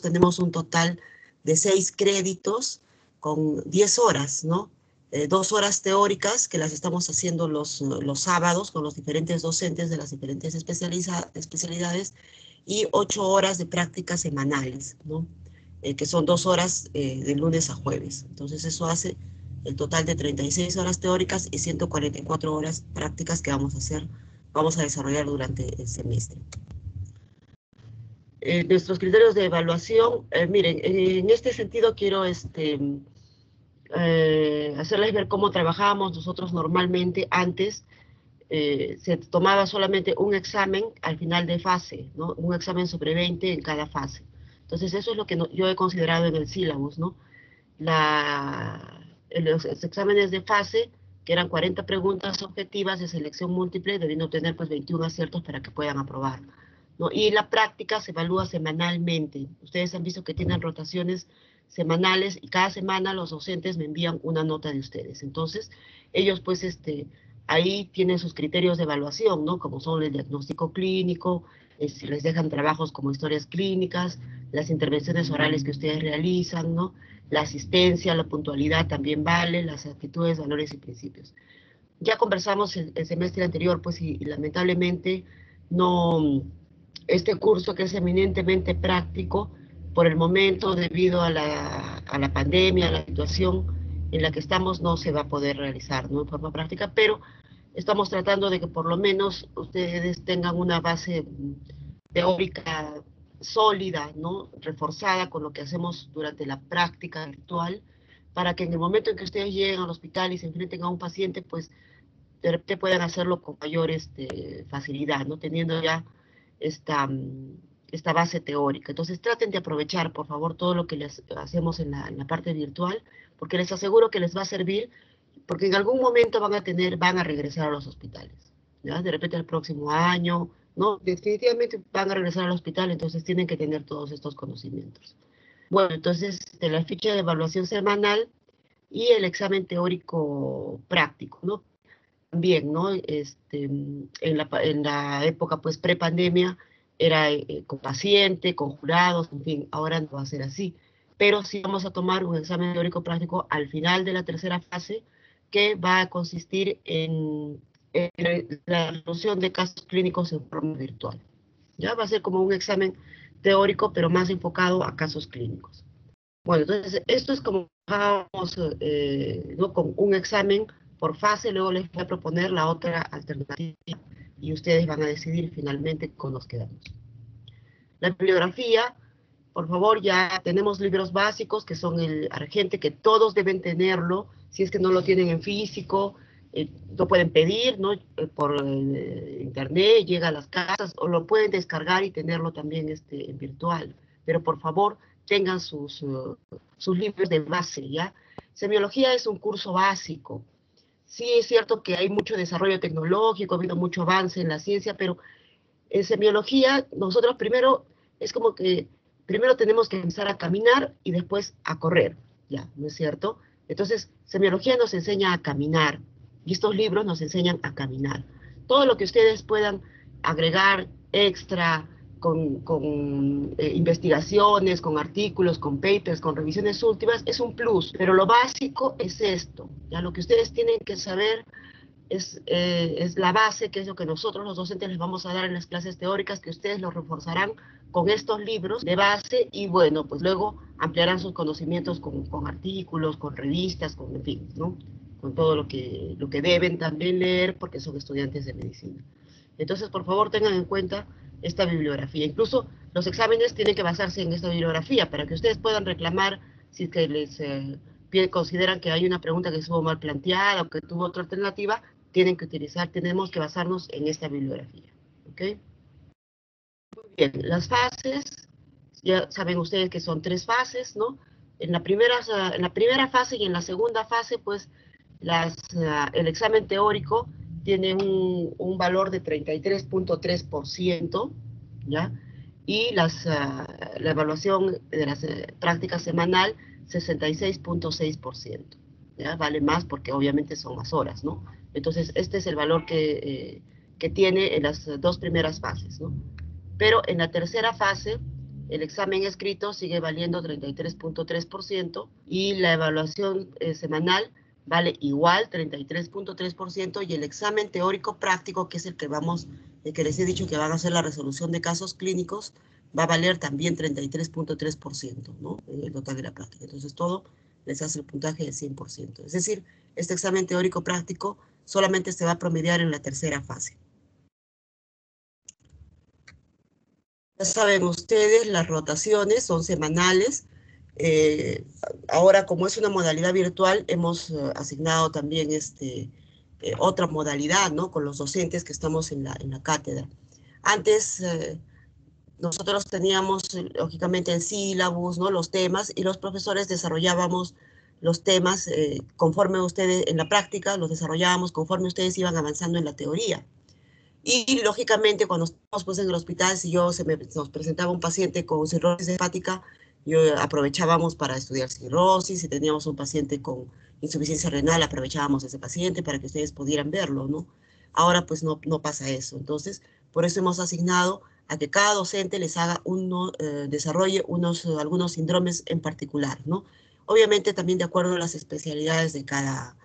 tenemos un total de 6 créditos con 10 horas, ¿no? 2 horas teóricas que las estamos haciendo los sábados con los diferentes docentes de las diferentes especialidades y 8 horas de prácticas semanales, ¿no? Que son 2 horas de lunes a jueves. Entonces eso hace el total de 36 horas teóricas y 144 horas prácticas que vamos a desarrollar durante el semestre. Nuestros criterios de evaluación, miren, en este sentido quiero hacerles ver cómo trabajábamos nosotros normalmente. Antes se tomaba solamente un examen al final de fase, ¿no? Un examen sobre 20 en cada fase. Entonces eso es lo que yo he considerado en el sílabus, ¿no? Los exámenes de fase, que eran 40 preguntas objetivas de selección múltiple, debiendo obtener pues 21 aciertos para que puedan aprobar, ¿no? Y la práctica se evalúa semanalmente. Ustedes han visto que tienen rotaciones semanales y cada semana los docentes me envían una nota de ustedes. Entonces, ellos pues ahí tienen sus criterios de evaluación, ¿no? Como son el diagnóstico clínico, si les dejan trabajos como historias clínicas, las intervenciones orales que ustedes realizan, ¿no? La asistencia, la puntualidad también vale, las actitudes, valores y principios. Ya conversamos el semestre anterior, pues, y lamentablemente no, este curso que es eminentemente práctico, por el momento, debido a la pandemia, a la situación en la que estamos, no se va a poder realizar, ¿no? En forma práctica, pero estamos tratando de que por lo menos ustedes tengan una base teórica sólida, ¿no? Reforzada con lo que hacemos durante la práctica virtual, para que en el momento en que ustedes lleguen al hospital y se enfrenten a un paciente, pues de repente puedan hacerlo con mayor facilidad, ¿no? Teniendo ya esta base teórica. Entonces traten de aprovechar, por favor, todo lo que les hacemos en la parte virtual, porque les aseguro que les va a servir, porque en algún momento van a regresar a los hospitales, ¿ya? De repente el próximo año, ¿no? Definitivamente van a regresar al hospital, entonces tienen que tener todos estos conocimientos. Bueno, entonces, de la ficha de evaluación semanal y el examen teórico práctico, ¿no? También, ¿no? En la época, pues, prepandemia, era con paciente, con jurados, en fin, ahora no va a ser así. Pero sí vamos a tomar un examen teórico práctico al final de la tercera fase, que va a consistir en la resolución de casos clínicos en forma virtual. Ya va a ser como un examen teórico, pero más enfocado a casos clínicos. Bueno, entonces, esto es como trabajamos, ¿no? Con un examen por fase, luego les voy a proponer la otra alternativa y ustedes van a decidir finalmente con los que damos. La bibliografía, por favor, ya tenemos libros básicos que son el Argente, que todos deben tenerlo. Si es que no lo tienen en físico, lo pueden pedir, ¿no? Por internet, llega a las casas, o lo pueden descargar y tenerlo también en virtual. Pero por favor, tengan sus libros de base, ¿ya? Semiología es un curso básico. Sí es cierto que hay mucho desarrollo tecnológico, ha habido mucho avance en la ciencia, pero en semiología nosotros primero, es como que primero tenemos que empezar a caminar y después a correr, ¿ya? ¿No es cierto? Entonces, semiología nos enseña a caminar y estos libros nos enseñan a caminar. Todo lo que ustedes puedan agregar extra con investigaciones, con artículos, con papers, con revisiones últimas, es un plus, pero lo básico es esto, ya lo que ustedes tienen que saber es la base, que es lo que nosotros los docentes les vamos a dar en las clases teóricas, que ustedes lo reforzarán con estos libros de base y bueno, pues luego ampliarán sus conocimientos con artículos, con revistas, con, en fin, ¿no? Con todo lo que deben también leer porque son estudiantes de medicina. Entonces, por favor, tengan en cuenta esta bibliografía. Incluso los exámenes tienen que basarse en esta bibliografía para que ustedes puedan reclamar si es que les consideran que hay una pregunta que estuvo mal planteada o que tuvo otra alternativa, tenemos que basarnos en esta bibliografía. ¿Ok? Muy bien, las fases, ya saben ustedes que son 3 fases, ¿no? En la primera fase y en la segunda fase, pues, el examen teórico tiene un valor de 33.3%, ¿ya? Y la evaluación de las prácticas semanal, 66.6%, ¿ya? Vale más porque obviamente son más horas, ¿no? Entonces, este es el valor que tiene en las 2 primeras fases, ¿no? Pero en la tercera fase el examen escrito sigue valiendo 33.3% y la evaluación semanal vale igual 33.3% y el examen teórico práctico, que es el que les he dicho que van a hacer la resolución de casos clínicos, va a valer también 33.3%, ¿no? En el total de la práctica. Entonces todo les hace el puntaje de 100%. Es decir, este examen teórico práctico solamente se va a promediar en la tercera fase. Ya saben ustedes, las rotaciones son semanales. Ahora, como es una modalidad virtual, hemos asignado también otra modalidad, ¿no? Con los docentes que estamos en la cátedra. Antes, nosotros teníamos, lógicamente, el sílabus, ¿no? Los temas, y los profesores desarrollábamos los temas conforme ustedes, en la práctica, los desarrollábamos conforme ustedes iban avanzando en la teoría. Y lógicamente cuando estamos pues, en el hospital, si nos presentaba un paciente con cirrosis hepática, aprovechábamos para estudiar cirrosis. Si teníamos un paciente con insuficiencia renal, aprovechábamos ese paciente para que ustedes pudieran verlo, ¿no? Ahora pues no pasa eso. Entonces, por eso hemos asignado a que cada docente les haga desarrolle algunos síndromes en particular, ¿no? Obviamente también de acuerdo a las especialidades de cada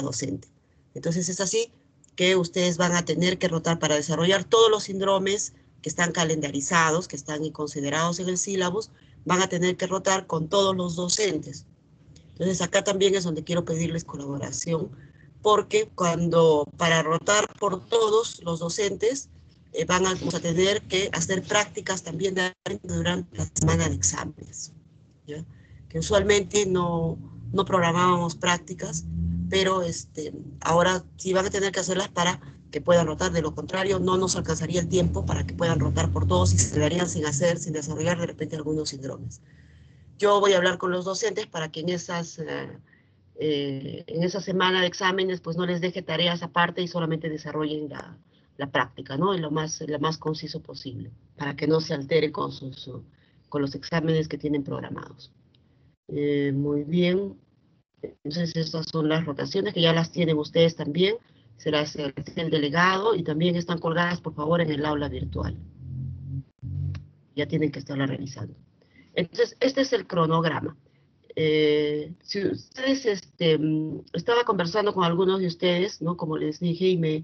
docente. Entonces es así que ustedes van a tener que rotar para desarrollar todos los síndromes que están calendarizados, que están considerados en el sílabus, van a tener que rotar con todos los docentes. Entonces acá también es donde quiero pedirles colaboración, porque para rotar por todos los docentes, vamos a tener que hacer prácticas también durante la semana de exámenes, ¿ya? Que usualmente no programábamos prácticas, pero ahora sí van a tener que hacerlas para que puedan rotar. De lo contrario, no nos alcanzaría el tiempo para que puedan rotar por todos y se quedarían sin desarrollar de repente algunos síndromes. Yo voy a hablar con los docentes para que en esa semana de exámenes pues no les deje tareas aparte y solamente desarrollen la práctica, ¿no? En lo más conciso posible, para que no se altere con los exámenes que tienen programados. Muy bien. Entonces, estas son las rotaciones que ya las tienen ustedes también. Se las hace el delegado y también están colgadas, por favor, en el aula virtual. Ya tienen que estarla revisando. Entonces, este es el cronograma. Si ustedes, estaba conversando con algunos de ustedes, ¿no? Como les dije, y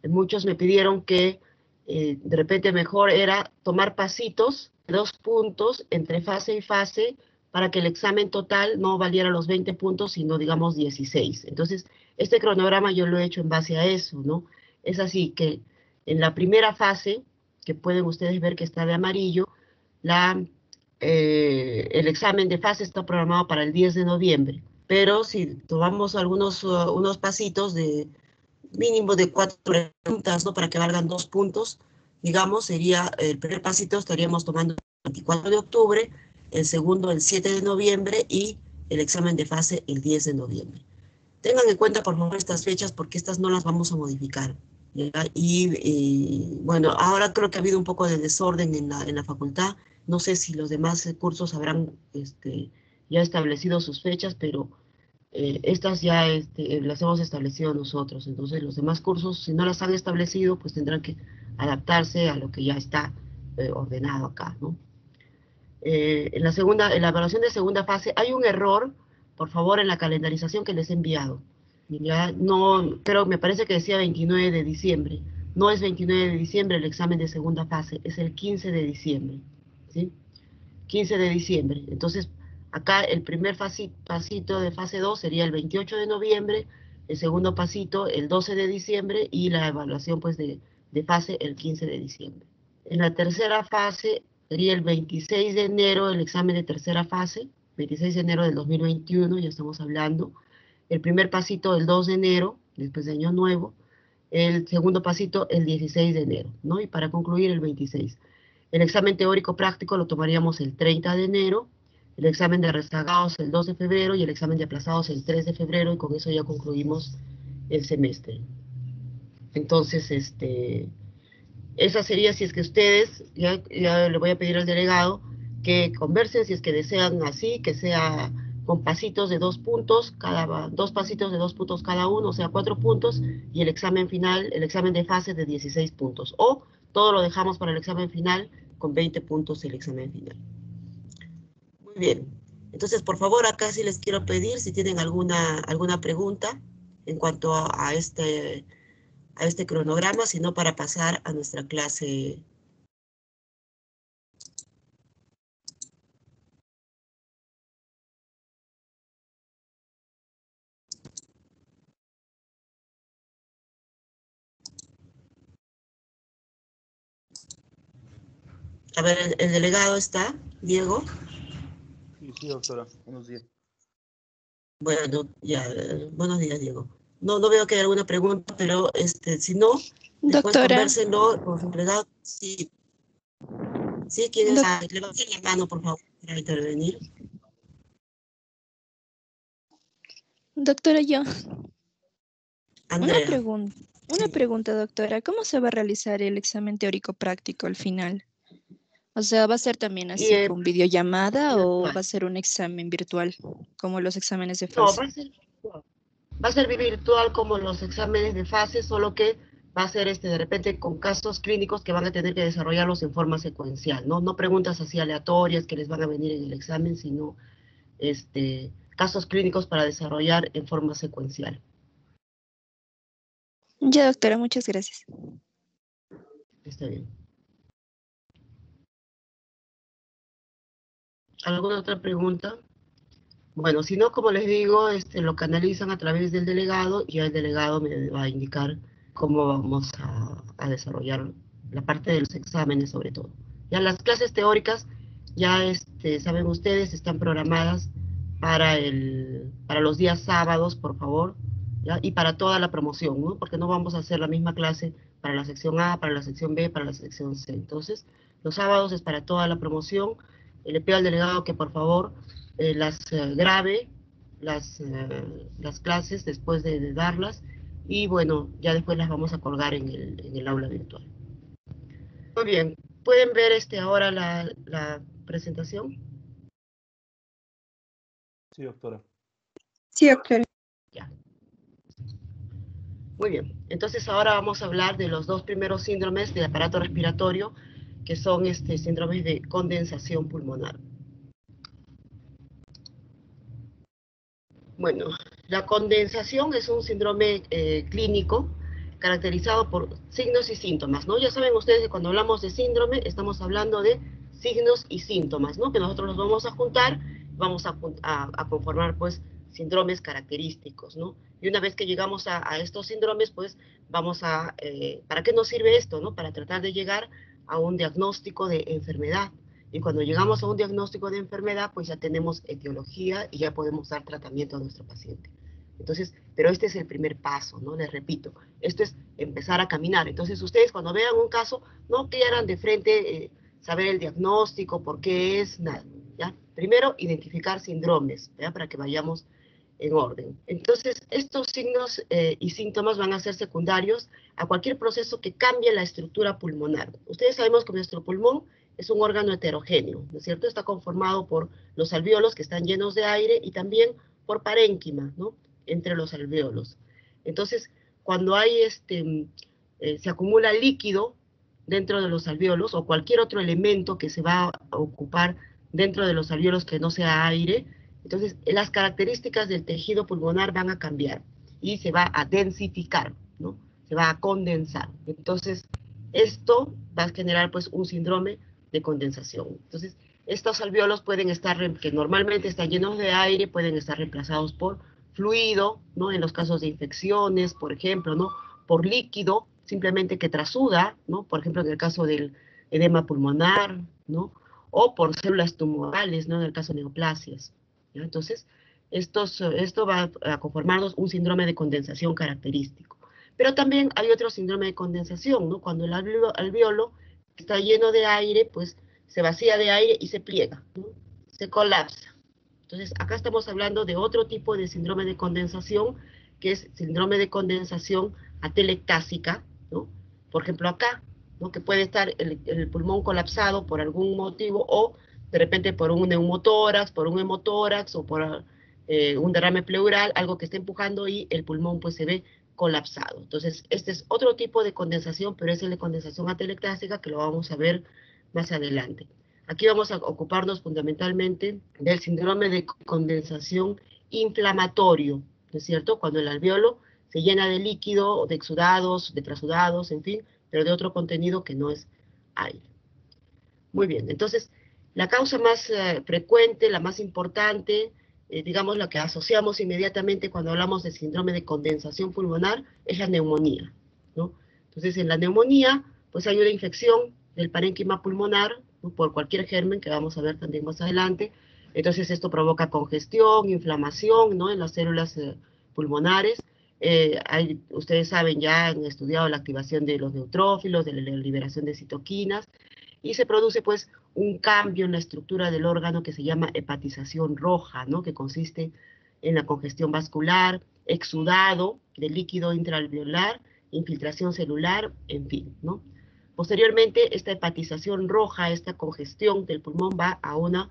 muchos me pidieron que de repente mejor era tomar pasitos, 2 puntos entre fase y fase, para que el examen total no valiera los 20 puntos, sino digamos 16. Entonces, este cronograma yo lo he hecho en base a eso, ¿no? Es así que en la primera fase, que pueden ustedes ver que está de amarillo, el examen de fase está programado para el 10 de noviembre. Pero si tomamos unos pasitos de mínimo de 4 preguntas, ¿no? Para que valgan 2 puntos, digamos, sería el primer pasito, estaríamos tomando el 24 de octubre, el segundo el 7 de noviembre y el examen de fase el 10 de noviembre. Tengan en cuenta, por favor, estas fechas porque estas no las vamos a modificar, ¿ya? Y bueno, ahora creo que ha habido un poco de desorden en la facultad. No sé si los demás cursos habrán ya establecido sus fechas, pero estas ya las hemos establecido nosotros. Entonces los demás cursos, si no las han establecido, pues tendrán que adaptarse a lo que ya está ordenado acá, ¿no? En la evaluación de segunda fase hay un error, por favor, en la calendarización que les he enviado. Ya no, pero me parece que decía 29 de diciembre. No es 29 de diciembre el examen de segunda fase, es el 15 de diciembre, ¿sí? 15 de diciembre. Entonces, acá el primer pasito de fase 2 sería el 28 de noviembre, el segundo pasito el 12 de diciembre y la evaluación pues de fase el 15 de diciembre. En la tercera fase sería el 26 de enero el examen de tercera fase, 26 de enero del 2021, ya estamos hablando. El primer pasito el 2 de enero, después de Año Nuevo. El segundo pasito el 16 de enero, ¿no? Y para concluir el 26. El examen teórico práctico lo tomaríamos el 30 de enero, el examen de rezagados el 2 de febrero y el examen de aplazados el 3 de febrero, y con eso ya concluimos el semestre. Entonces, esa sería, si es que ustedes, ya le voy a pedir al delegado que conversen, si es que desean así, que sea con pasitos de 2 puntos, 2 pasitos de 2 puntos cada uno, o sea, 4 puntos, y el examen final, el examen de fase de 16 puntos. O todo lo dejamos para el examen final, con 20 puntos el examen final. Muy bien. Entonces, por favor, acá sí les quiero pedir si tienen alguna pregunta en cuanto a este cronograma, sino para pasar a nuestra clase. A ver, el delegado está, Diego. Sí, doctora. Buenos días. Bueno, ya, buenos días, Diego. No veo que haya alguna pregunta, pero si no, después Doctora, convérsenlo con su delegado. Sí, sí, ¿quieren levanten la mano, por favor, para intervenir? doctora, yo. Andrea. Una pregunta, doctora. ¿Cómo se va a realizar el examen teórico práctico al final? O sea, ¿va a ser también Y, así con videollamada o virtual. va a ser un examen virtual, como los exámenes de No, fase? va a ser virtual como los exámenes de fase, solo que va a ser de repente con casos clínicos que van a tener que desarrollarlos en forma secuencial, ¿no? No preguntas así aleatorias que les van a venir en el examen, sino casos clínicos para desarrollar en forma secuencial. Ya, doctora, muchas gracias. Está bien. ¿Alguna otra pregunta? Bueno, si no, como les digo, lo canalizan a través del delegado y el delegado me va a indicar cómo vamos a desarrollar la parte de los exámenes sobre todo. Ya las clases teóricas, ya saben ustedes, están programadas para los días sábados, por favor, ¿ya? Y para toda la promoción, ¿no? Porque no vamos a hacer la misma clase para la sección A, para la sección B, para la sección C. Entonces, los sábados es para toda la promoción. Le pido al delegado que por favor grabe las clases después de darlas y bueno, ya después las vamos a colgar en el aula virtual. Muy bien, ¿pueden ver ahora la presentación? Sí, doctora. Sí, doctora. Ya. Muy bien, entonces ahora vamos a hablar de los dos primeros síndromes del aparato respiratorio, que son síndromes de condensación pulmonar. Bueno, la condensación es un síndrome clínico caracterizado por signos y síntomas, ¿no? Ya saben ustedes que cuando hablamos de síndrome estamos hablando de signos y síntomas, ¿no? Que nosotros los vamos a juntar, vamos a conformar, pues, síndromes característicos, ¿no? Y una vez que llegamos a estos síndromes, pues, ¿para qué nos sirve esto, no? Para tratar de llegar a un diagnóstico de enfermedad. Y cuando llegamos a un diagnóstico de enfermedad, pues ya tenemos etiología y ya podemos dar tratamiento a nuestro paciente. Entonces, pero este es el primer paso, ¿no? Les repito, esto es empezar a caminar. Entonces, ustedes cuando vean un caso, no quieran de frente saber el diagnóstico, por qué es, nada, ¿ya? Primero, identificar síndromes, ¿ya? Para que vayamos en orden. Entonces, estos signos y síntomas van a ser secundarios a cualquier proceso que cambie la estructura pulmonar. Ustedes sabemos que nuestro pulmón es un órgano heterogéneo, ¿no es cierto? Está conformado por los alvéolos que están llenos de aire y también por parénquima, ¿no? Entre los alvéolos. Entonces, cuando se acumula líquido dentro de los alvéolos o cualquier otro elemento que se va a ocupar dentro de los alvéolos que no sea aire, entonces las características del tejido pulmonar van a cambiar y se va a densificar, ¿no? Se va a condensar. Entonces, esto va a generar pues un síndrome de condensación. Entonces, estos alvéolos pueden estar, que normalmente están llenos de aire, pueden estar reemplazados por fluido, ¿no? En los casos de infecciones, por ejemplo, ¿no? Por líquido, simplemente que trasuda, ¿no? Por ejemplo, en el caso del edema pulmonar, ¿no? O por células tumorales, ¿no? En el caso de neoplasias, ¿ya? Entonces, esto va a conformarnos un síndrome de condensación característico. Pero también hay otro síndrome de condensación, ¿no? Cuando el alvéolo está lleno de aire, pues se vacía de aire y se pliega, ¿no? Se colapsa. Entonces, acá estamos hablando de otro tipo de síndrome de condensación, que es síndrome de condensación atelectásica, ¿no? Por ejemplo, acá, ¿no? Que puede estar el pulmón colapsado por algún motivo o de repente por un neumotórax, por un hemotórax o por un derrame pleural, algo que esté empujando y el pulmón pues se ve colapsado. Entonces, este es otro tipo de condensación, pero es el de condensación atelectásica que lo vamos a ver más adelante. Aquí vamos a ocuparnos fundamentalmente del síndrome de condensación inflamatorio, ¿no es cierto? Cuando el alveolo se llena de líquido, de exudados, de trasudados, en fin, pero de otro contenido que no es aire. Muy bien, entonces, la causa más frecuente, la más importante, digamos la que asociamos inmediatamente cuando hablamos de síndrome de condensación pulmonar, es la neumonía, ¿no? Entonces, en la neumonía, pues hay una infección del parénquima pulmonar, ¿no?, por cualquier germen, que vamos a ver también más adelante. Entonces, esto provoca congestión, inflamación, ¿no?, en las células pulmonares. Ustedes saben, ya han estudiado la activación de los neutrófilos, de la liberación de citoquinas, y se produce pues un cambio en la estructura del órgano que se llama hepatización roja, ¿no?, que consiste en la congestión vascular, exudado de líquido intraalveolar, infiltración celular, en fin, ¿no? Posteriormente, esta hepatización roja, esta congestión del pulmón va a una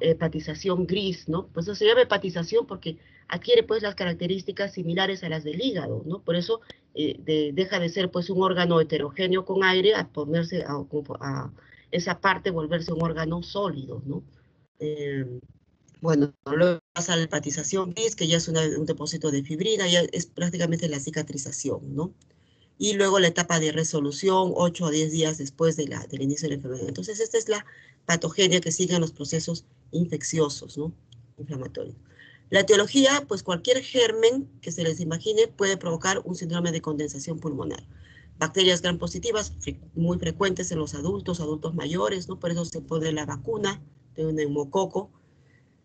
hepatización gris, ¿no? Pues eso se llama hepatización porque adquiere pues las características similares a las del hígado, ¿no? Por eso deja de ser pues un órgano heterogéneo con aire a ponerse a esa parte, volverse un órgano sólido, ¿no? Bueno, luego pasa la hepatización gris, que ya es un depósito de fibrina, ya es prácticamente la cicatrización, ¿no? Y luego la etapa de resolución, 8 a 10 días después del inicio de la enfermedad. Entonces, esta es la patogenia que siguen los procesos infecciosos, ¿no?, inflamatorios. La etiología, pues cualquier germen que se les imagine puede provocar un síndrome de condensación pulmonar. Bacterias gram positivas, muy frecuentes en los adultos mayores, ¿no? Por eso se pone la vacuna de un neumococo,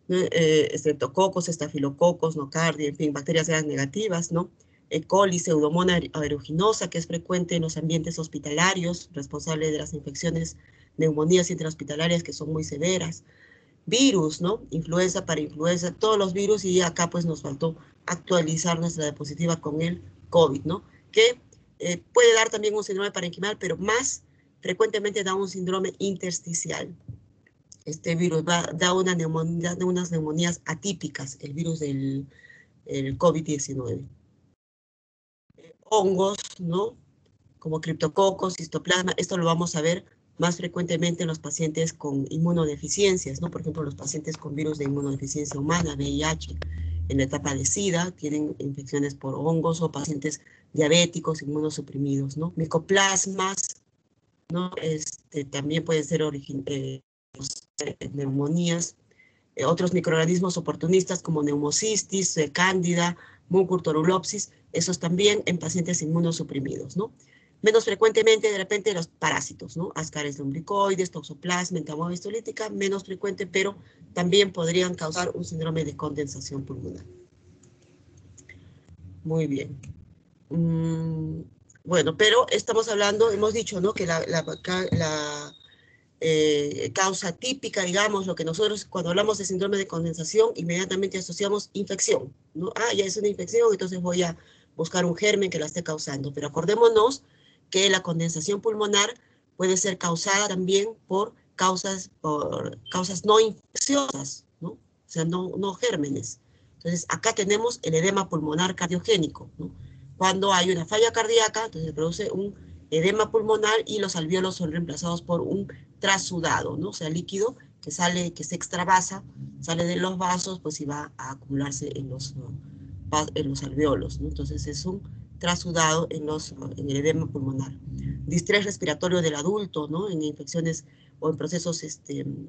estreptococos, estafilococos, nocardia, en fin, bacterias gram negativas, ¿no? E. coli, pseudomonas aeruginosa, que es frecuente en los ambientes hospitalarios, responsable de las infecciones, neumonías intrahospitalarias que son muy severas. Virus, ¿no? Influenza, parainfluenza, todos los virus, y acá pues nos faltó actualizar nuestra diapositiva con el COVID, ¿no? Que puede dar también un síndrome parenquimal, pero más frecuentemente da un síndrome intersticial. Este virus da unas neumonías atípicas, el virus del COVID-19. Hongos, ¿no?, como criptococos, cistoplasma, esto lo vamos a ver más frecuentemente en los pacientes con inmunodeficiencias, ¿no? Por ejemplo, los pacientes con virus de inmunodeficiencia humana, VIH, en la etapa de SIDA, tienen infecciones por hongos, o pacientes diabéticos, inmunosuprimidos, ¿no? Micoplasmas, ¿no? También pueden ser neumonías. Otros microorganismos oportunistas como neumocistis, cándida, mucurtorulopsis, esos también en pacientes inmunosuprimidos, ¿no? Menos frecuentemente, de repente, los parásitos, ¿no? Ascaris lumbricoides, toxoplasma, entamoeba histolítica, menos frecuente, pero también podrían causar un síndrome de condensación pulmonar. Muy bien. Bueno, pero estamos hablando, hemos dicho, ¿no?, que la causa típica, digamos, lo que nosotros cuando hablamos de síndrome de condensación inmediatamente asociamos infección, ¿no? Ah, ya es una infección, entonces voy a buscar un germen que la esté causando, pero acordémonos que la condensación pulmonar puede ser causada también por causas no infecciosas, ¿no? O sea, no gérmenes. Entonces, acá tenemos el edema pulmonar cardiogénico, ¿no? Cuando hay una falla cardíaca, entonces se produce un edema pulmonar y los alvéolos son reemplazados por un trasudado, ¿no? O sea, líquido que se extravasa, sale de los vasos, pues y va a acumularse en los alvéolos, ¿no? Entonces es un trasudado en el edema pulmonar. Distrés respiratorio del adulto, ¿no? En infecciones o en procesos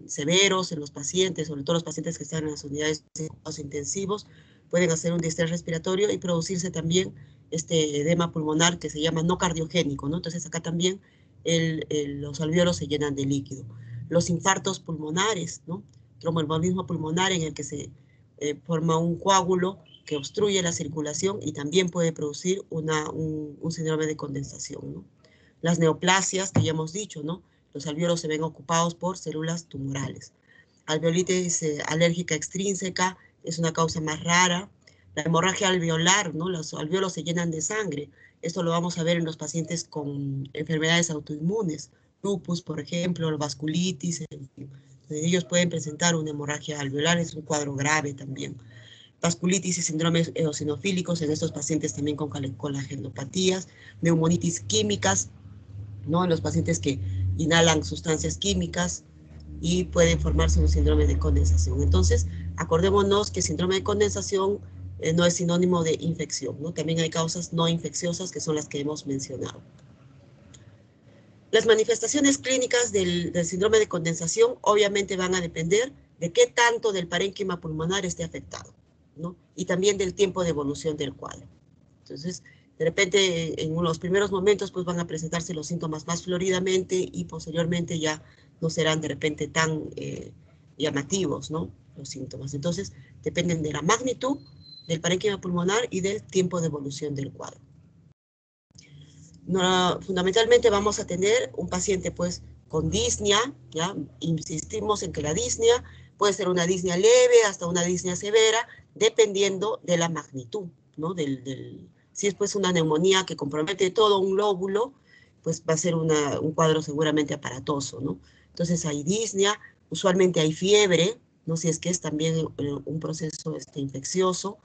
severos en los pacientes, sobre todo los pacientes que están en las unidades de cuidados intensivos, pueden hacer un distrés respiratorio y producirse también este edema pulmonar que se llama no cardiogénico, ¿no? Entonces acá también los alvéolos se llenan de líquido. Los infartos pulmonares, ¿no? Tromboembolismo pulmonar en el que se forma un coágulo que obstruye la circulación y también puede producir un síndrome de condensación, ¿no? Las neoplasias, que ya hemos dicho, ¿no? Los alvéolos se ven ocupados por células tumorales. Alveolitis alérgica extrínseca es una causa más rara. La hemorragia alveolar, ¿no? Los alvéolos se llenan de sangre. Esto lo vamos a ver en los pacientes con enfermedades autoinmunes, lupus, por ejemplo, vasculitis, en fin. Ellos pueden presentar una hemorragia alveolar, es un cuadro grave también. Vasculitis y síndromes eosinofílicos en estos pacientes también con coagulopatía, neumonitis químicas, ¿no? En los pacientes que inhalan sustancias químicas y puede formarse un síndrome de condensación. Entonces, acordémonos que síndrome de condensación no es sinónimo de infección, ¿no? También hay causas no infecciosas que son las que hemos mencionado. Las manifestaciones clínicas del síndrome de condensación obviamente van a depender de qué tanto del parénquima pulmonar esté afectado, ¿no? Y también del tiempo de evolución del cuadro. Entonces, de repente, en los primeros momentos, pues van a presentarse los síntomas más floridamente y posteriormente ya no serán de repente tan llamativos, ¿no? Los síntomas. Entonces, dependen de la magnitud del parénquima pulmonar y del tiempo de evolución del cuadro. No, fundamentalmente vamos a tener un paciente pues con disnea, ¿ya? Insistimos en que la disnea puede ser una disnea leve hasta una disnea severa, dependiendo de la magnitud, ¿no? Si es pues una neumonía que compromete todo un lóbulo, pues va a ser un cuadro seguramente aparatoso, ¿no? Entonces hay disnea, usualmente hay fiebre, ¿no? Si es que es también un proceso infeccioso,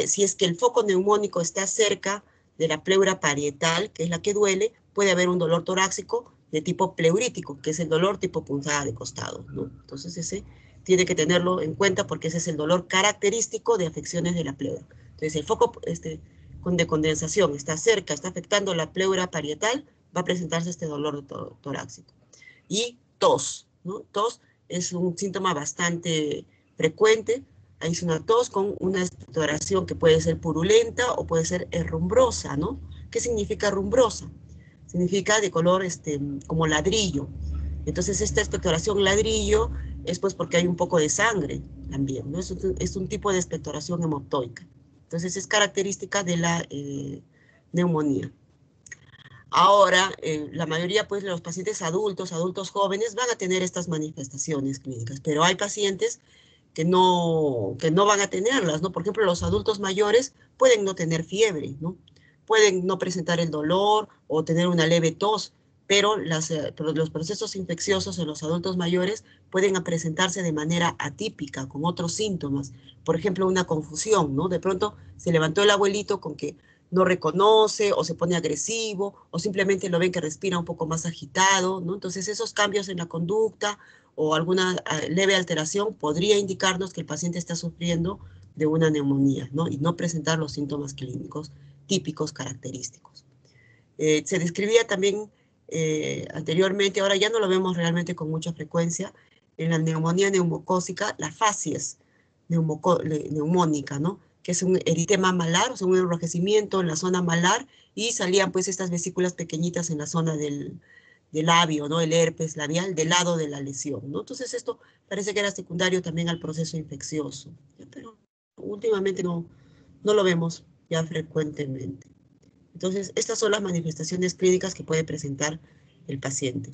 si es que el foco neumónico está cerca de la pleura parietal, que es la que duele, puede haber un dolor torácico de tipo pleurítico, que es el dolor tipo punzada de costado, ¿no? Entonces ese tiene que tenerlo en cuenta porque ese es el dolor característico de afecciones de la pleura. Entonces el foco de condensación está cerca, está afectando la pleura parietal, va a presentarse este dolor torácico. Y tos, ¿no? Tos es un síntoma bastante frecuente. Hay una tos con una expectoración que puede ser purulenta o puede ser rumbrosa, ¿no? ¿Qué significa rumbrosa? Significa de color como ladrillo. Entonces esta expectoración ladrillo es pues porque hay un poco de sangre también, ¿no? Es un tipo de expectoración hemoptoica. Entonces es característica de la neumonía. Ahora, la mayoría pues de los pacientes adultos jóvenes van a tener estas manifestaciones clínicas, pero hay pacientes que no van a tenerlas, ¿no? Por ejemplo, los adultos mayores pueden no tener fiebre, ¿no? Pueden no presentar el dolor o tener una leve tos, pero los procesos infecciosos en los adultos mayores pueden presentarse de manera atípica, con otros síntomas. Por ejemplo, una confusión, ¿no? De pronto se levantó el abuelito con que no reconoce o se pone agresivo o simplemente lo ven que respira un poco más agitado, ¿no? Entonces esos cambios en la conducta o alguna leve alteración podría indicarnos que el paciente está sufriendo de una neumonía, ¿no? Y no presentar los síntomas clínicos típicos característicos. Se describía también anteriormente, ahora ya no lo vemos realmente con mucha frecuencia, en la neumonía neumocócica, la facies neumónica, ¿no? Que es un eritema malar, o sea, un enrojecimiento en la zona malar, y salían pues estas vesículas pequeñitas en la zona del labio, ¿no? El herpes labial del lado de la lesión, ¿no? Entonces esto parece que era secundario también al proceso infeccioso, pero últimamente no lo vemos ya frecuentemente. Entonces, estas son las manifestaciones clínicas que puede presentar el paciente.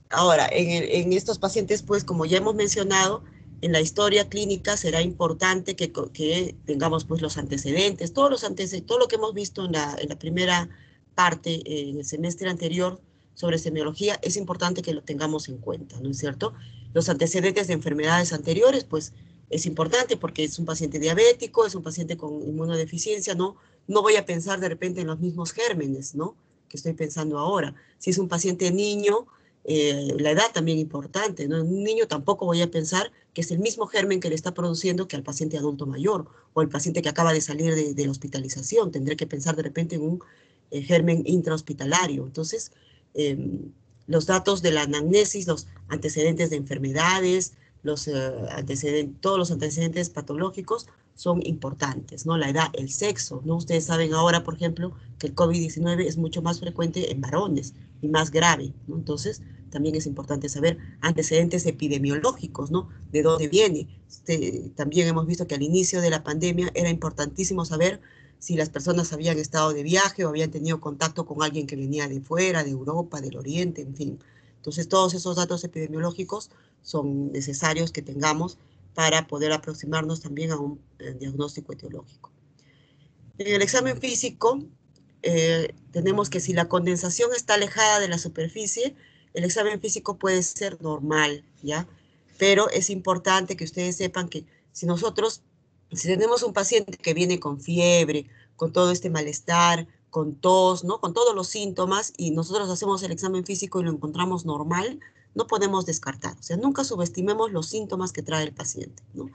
Ahora, en estos pacientes, pues, como ya hemos mencionado, en la historia clínica será importante que tengamos, pues, los antecedentes, todo lo que hemos visto en la primera parte, en el semestre anterior, sobre semiología, es importante que lo tengamos en cuenta, ¿no es cierto? Los antecedentes de enfermedades anteriores, pues, es importante porque es un paciente diabético, es un paciente con inmunodeficiencia, ¿no? No voy a pensar de repente en los mismos gérmenes, ¿no? Que estoy pensando ahora. Si es un paciente niño, la edad también importante, ¿no? En un niño tampoco voy a pensar que es el mismo germen que le está produciendo que al paciente adulto mayor o el paciente que acaba de salir de la hospitalización. Tendré que pensar de repente en un germen intrahospitalario. Entonces, los datos de la anamnesis, los antecedentes de enfermedades, todos los antecedentes patológicos son importantes, ¿no? La edad, el sexo, ¿no? Ustedes saben ahora, por ejemplo, que el COVID-19 es mucho más frecuente en varones y más grave, ¿no? Entonces, también es importante saber antecedentes epidemiológicos, ¿no? De dónde viene. También hemos visto que al inicio de la pandemia era importantísimo saber si las personas habían estado de viaje o habían tenido contacto con alguien que venía de fuera, de Europa, del Oriente, en fin. Entonces, todos esos datos epidemiológicos son necesarios que tengamos para poder aproximarnos también a un diagnóstico etiológico. En el examen físico, tenemos que si la condensación está alejada de la superficie, el examen físico puede ser normal, ¿ya? Pero es importante que ustedes sepan que si tenemos un paciente que viene con fiebre, con todo este malestar, con tos, ¿no? Con todos los síntomas, y nosotros hacemos el examen físico y lo encontramos normal, no podemos descartar. O sea, nunca subestimemos los síntomas que trae el paciente, ¿no?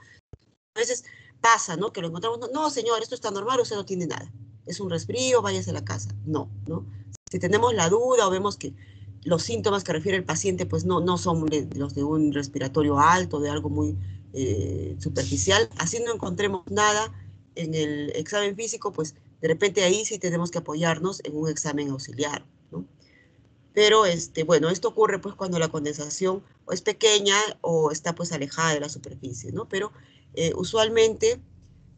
A veces pasa, ¿no? Que lo encontramos, no, no, señor, esto está normal, usted no tiene nada. Es un resfrío, váyase a la casa. No, ¿no? Si tenemos la duda o vemos que los síntomas que refiere el paciente, pues no son los de un respiratorio alto, de algo muy superficial, así no encontremos nada en el examen físico, pues de repente ahí sí tenemos que apoyarnos en un examen auxiliar, ¿no? Pero, bueno, esto ocurre pues cuando la condensación o es pequeña o está pues alejada de la superficie, ¿no? Pero usualmente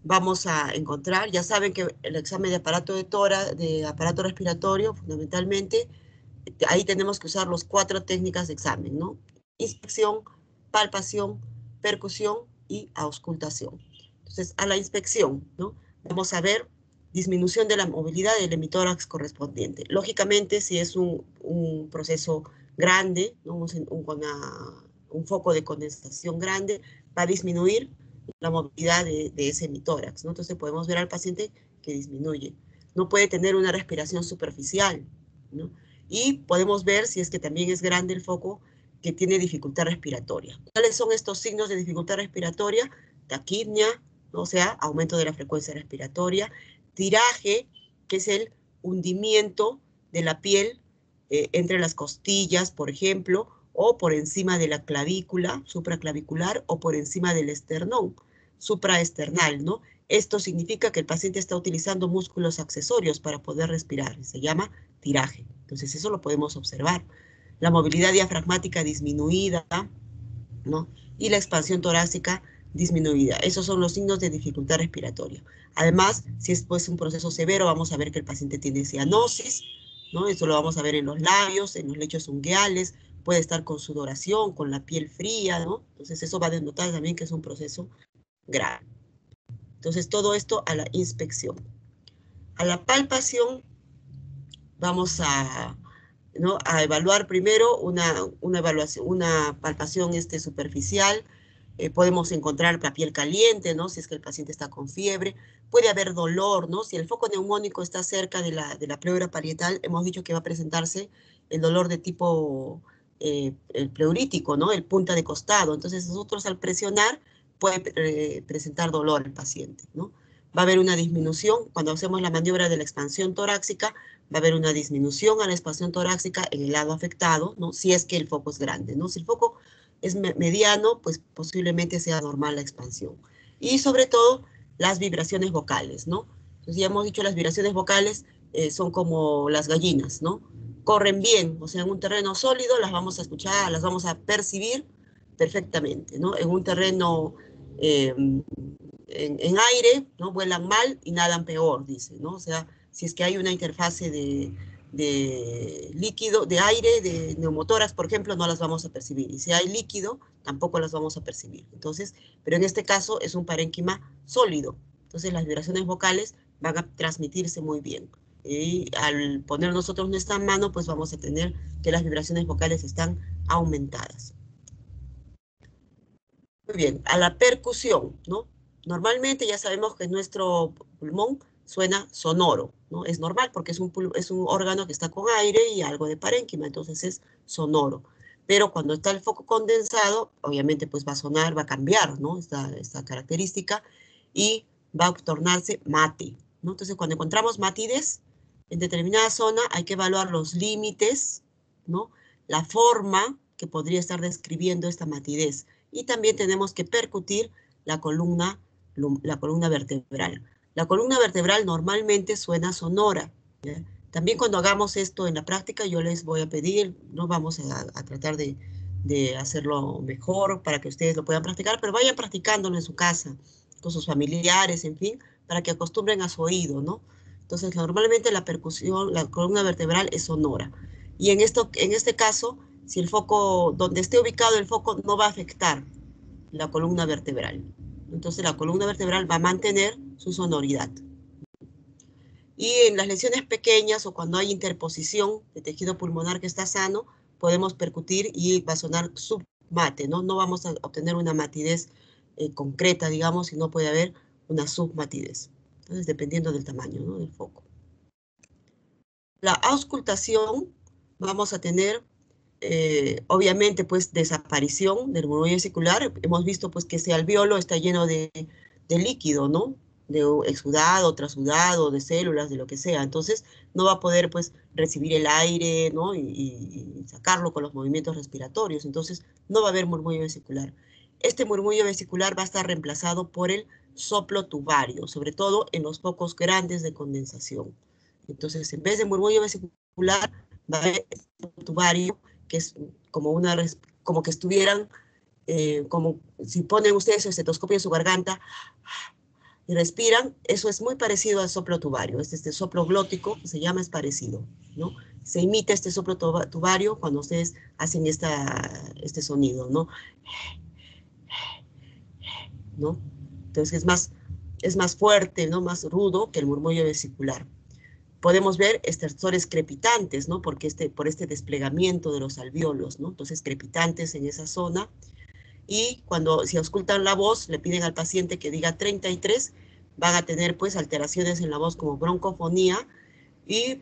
vamos a encontrar, ya saben que el examen de aparato de aparato respiratorio, fundamentalmente, ahí tenemos que usar las 4 técnicas de examen, ¿no? Inspección, palpación, percusión y auscultación. Entonces, a la inspección, ¿no? Vamos a ver disminución de la movilidad del hemitórax correspondiente. Lógicamente, si es un proceso grande, ¿no? un foco de condensación grande, va a disminuir la movilidad de ese hemitórax, ¿no? Entonces podemos ver al paciente que disminuye. No puede tener una respiración superficial, ¿no? Y podemos ver, si es que también es grande el foco, que tiene dificultad respiratoria. ¿Cuáles son estos signos de dificultad respiratoria? Taquipnia, ¿no? O sea, aumento de la frecuencia respiratoria, tiraje, que es el hundimiento de la piel entre las costillas, por ejemplo, o por encima de la clavícula, supraclavicular, o por encima del esternón, supraesternal, ¿no? Esto significa que el paciente está utilizando músculos accesorios para poder respirar, se llama tiraje. Entonces eso lo podemos observar. La movilidad diafragmática disminuida, ¿no? Y la expansión torácica disminuida. Esos son los signos de dificultad respiratoria. Además, si es pues un proceso severo, vamos a ver que el paciente tiene cianosis, ¿no? Eso lo vamos a ver en los labios, en los lechos unguiales, puede estar con sudoración, con la piel fría, ¿no? Entonces eso va a denotar también que es un proceso grave. Entonces todo esto a la inspección. A la palpación vamos ¿no? a evaluar primero una palpación superficial. Podemos encontrar la piel caliente, ¿no? Si es que el paciente está con fiebre. Puede haber dolor, ¿no? Si el foco neumónico está cerca de la pleura parietal, hemos dicho que va a presentarse el dolor de tipo el pleurítico, ¿no? El punta de costado. Entonces nosotros al presionar puede presentar dolor el paciente, ¿no? Va a haber una disminución cuando hacemos la maniobra de la expansión torácica, va a haber una disminución a la expansión torácica en el lado afectado, ¿no? Si es que el foco es grande, ¿no? Si el foco es mediano, pues posiblemente sea normal la expansión. Y sobre todo, las vibraciones vocales, ¿no? Entonces ya hemos dicho, las vibraciones vocales son como las gallinas, ¿no? Corren bien, o sea, en un terreno sólido las vamos a escuchar, las vamos a percibir perfectamente, ¿no? En un terreno en aire, ¿no? Vuelan mal y nadan peor, dice, ¿no? O sea, si es que hay una interfase de líquido, de aire, de neumotórax, por ejemplo, no las vamos a percibir. Y si hay líquido, tampoco las vamos a percibir. Entonces, pero en este caso es un parénquima sólido. Entonces las vibraciones vocales van a transmitirse muy bien. Y al poner nosotros nuestra mano, pues vamos a tener que las vibraciones vocales están aumentadas. Muy bien, a la percusión, ¿no? Normalmente ya sabemos que nuestro pulmón suena sonoro, ¿no? Es normal porque es un órgano que está con aire y algo de parénquima, entonces es sonoro. Pero cuando está el foco condensado, obviamente pues va a sonar, va a cambiar, ¿no? Esta característica y va a tornarse mate, ¿no? Entonces cuando encontramos matidez en determinada zona hay que evaluar los límites, ¿no? La forma que podría estar describiendo esta matidez. Y también tenemos que percutir la columna vertebral. La columna vertebral normalmente suena sonora, ¿ya? También cuando hagamos esto en la práctica, yo les voy a pedir, no vamos a tratar de hacerlo mejor para que ustedes lo puedan practicar, pero vayan practicándolo en su casa, con sus familiares, en fin, para que acostumbren a su oído, ¿no? Entonces, normalmente la percusión, la columna vertebral es sonora. Y en este caso, si el foco, donde esté ubicado el foco, no va a afectar la columna vertebral. Entonces la columna vertebral va a mantener su sonoridad. Y en las lesiones pequeñas o cuando hay interposición de tejido pulmonar que está sano, podemos percutir y va a sonar submate, ¿no? No vamos a obtener una matidez concreta, digamos, sino puede haber una submatidez. Entonces, dependiendo del tamaño, ¿no? Del foco. La auscultación vamos a tener, obviamente, pues, desaparición del murmullo vesicular. Hemos visto, pues, que ese alveolo está lleno de líquido, ¿no? De exudado, trasudado, de células, de lo que sea. Entonces, no va a poder, pues, recibir el aire, ¿no? Y sacarlo con los movimientos respiratorios. Entonces, no va a haber murmullo vesicular. Este murmullo vesicular va a estar reemplazado por el soplo tubario, sobre todo en los focos grandes de condensación. Entonces, en vez de murmullo vesicular, va a haber tubario, que es como que estuvieran, como si ponen ustedes el estetoscopio en su garganta y respiran, eso es muy parecido al soplo tubario. Este soplo glótico, se llama, es parecido, ¿no? Se imita este soplo tubario cuando ustedes hacen este sonido, ¿no? ¿No? Entonces es más fuerte, ¿no? Más rudo que el murmullo vesicular. Podemos ver estertores crepitantes, ¿no? Por este desplegamiento de los alvéolos, ¿no? Entonces, crepitantes en esa zona. Y cuando si auscultan la voz, le piden al paciente que diga 33, van a tener, pues, alteraciones en la voz como broncofonía,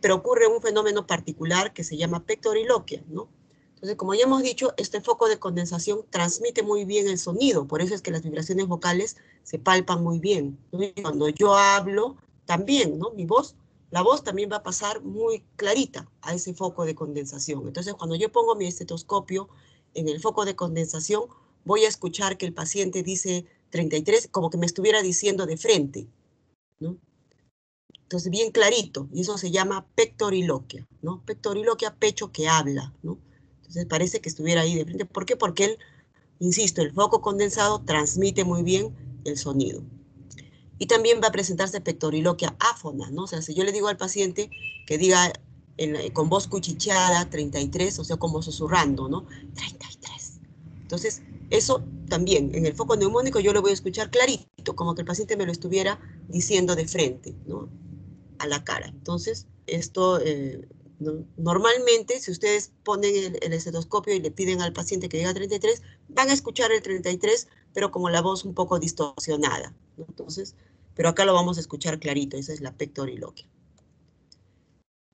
pero ocurre un fenómeno particular que se llama pectoriloquia, ¿no? Entonces, como ya hemos dicho, este foco de condensación transmite muy bien el sonido, por eso es que las vibraciones vocales se palpan muy bien, ¿no? Y cuando yo hablo, también, ¿no? La voz también va a pasar muy clarita a ese foco de condensación. Entonces, cuando yo pongo mi estetoscopio en el foco de condensación, voy a escuchar que el paciente dice 33, como que me estuviera diciendo de frente, ¿no? Entonces, bien clarito, y eso se llama pectoriloquia, ¿no? Pectoriloquia, pecho que habla, ¿no? Entonces, parece que estuviera ahí de frente. ¿Por qué? Porque él, insisto, el foco condensado transmite muy bien el sonido. Y también va a presentarse pectoriloquia áfona, ¿no? O sea, si yo le digo al paciente que diga con voz cuchicheada 33, o sea, como susurrando, ¿no? 33. Entonces, eso también, en el foco neumónico yo lo voy a escuchar clarito, como que el paciente me lo estuviera diciendo de frente, ¿no? A la cara. Entonces, esto, normalmente, si ustedes ponen el estetoscopio y le piden al paciente que diga 33, van a escuchar el 33, pero como la voz un poco distorsionada, ¿no? Entonces, pero acá lo vamos a escuchar clarito, esa es la pectoriloquia.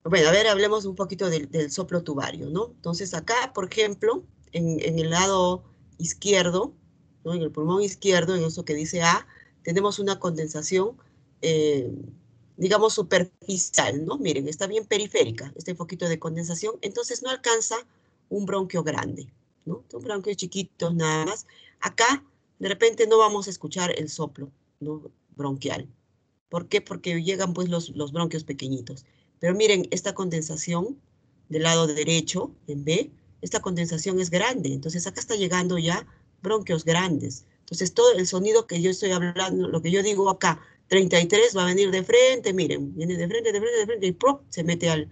Bueno, a ver, hablemos un poquito del soplo tubario, ¿no? Entonces, acá, por ejemplo, en el lado izquierdo, ¿no? En el pulmón izquierdo, en eso que dice A, tenemos una condensación, eh, digamos, superficial, ¿no? Miren, está bien periférica este foquito de condensación, entonces no alcanza un bronquio grande, ¿no? Un bronquio chiquito nada más. Acá, de repente, no vamos a escuchar el soplo, ¿no? Bronquial. ¿Por qué? Porque llegan pues los bronquios pequeñitos. Pero miren, esta condensación del lado derecho, en B, esta condensación es grande. Entonces acá está llegando ya bronquios grandes. Entonces todo el sonido que yo estoy hablando, lo que yo digo acá, 33 va a venir de frente, miren, viene de frente, de frente, de frente, y ¡prop! Se mete al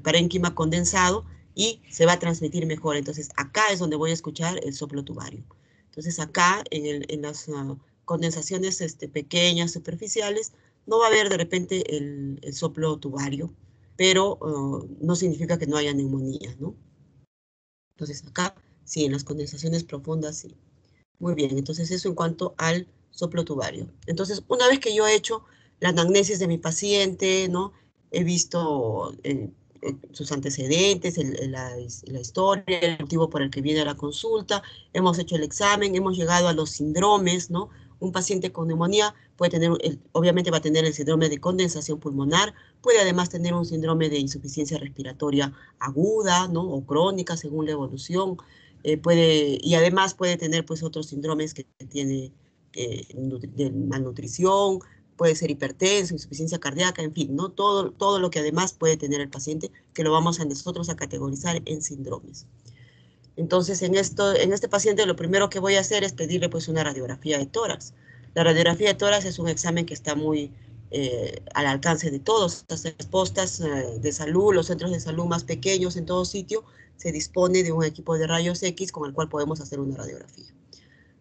parénquima condensado y se va a transmitir mejor. Entonces acá es donde voy a escuchar el soplo tubario. Entonces acá en las condensaciones pequeñas, superficiales, no va a haber de repente el soplo tubario, pero no significa que no haya neumonía, ¿no? Entonces acá sí, en las condensaciones profundas sí. Muy bien, entonces eso en cuanto al soplo tubario. Entonces, una vez que yo he hecho la anamnesis de mi paciente, ¿no? He visto sus antecedentes, la historia, el motivo por el que viene a la consulta, hemos hecho el examen, hemos llegado a los síndromes, ¿no? Un paciente con neumonía puede tener, obviamente va a tener el síndrome de condensación pulmonar, puede además tener un síndrome de insuficiencia respiratoria aguda, ¿no? O crónica, según la evolución, y además puede tener pues otros síndromes que tiene de malnutrición, puede ser hipertenso, insuficiencia cardíaca, en fin, ¿no? Todo lo que además puede tener el paciente, que lo vamos a nosotros a categorizar en síndromes. Entonces, en este paciente lo primero que voy a hacer es pedirle pues una radiografía de tórax. La radiografía de tórax es un examen que está muy al alcance de todos. Las postas de salud, los centros de salud más pequeños en todo sitio, se dispone de un equipo de rayos X con el cual podemos hacer una radiografía.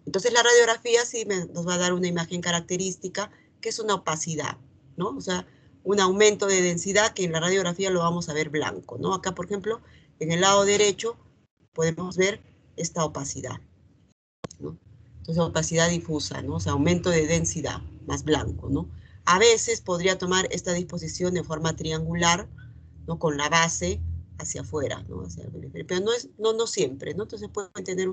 Entonces la radiografía sí nos va a dar una imagen característica que es una opacidad, ¿no? O sea, un aumento de densidad que en la radiografía lo vamos a ver blanco, ¿no? Acá, por ejemplo, en el lado derecho podemos ver esta opacidad, ¿no? Entonces, opacidad difusa, ¿no? O sea, aumento de densidad, más blanco, ¿no? A veces podría tomar esta disposición de forma triangular, ¿no? Con la base hacia afuera, ¿no? Hacia el periferia, pero no siempre, ¿no? Entonces pueden tener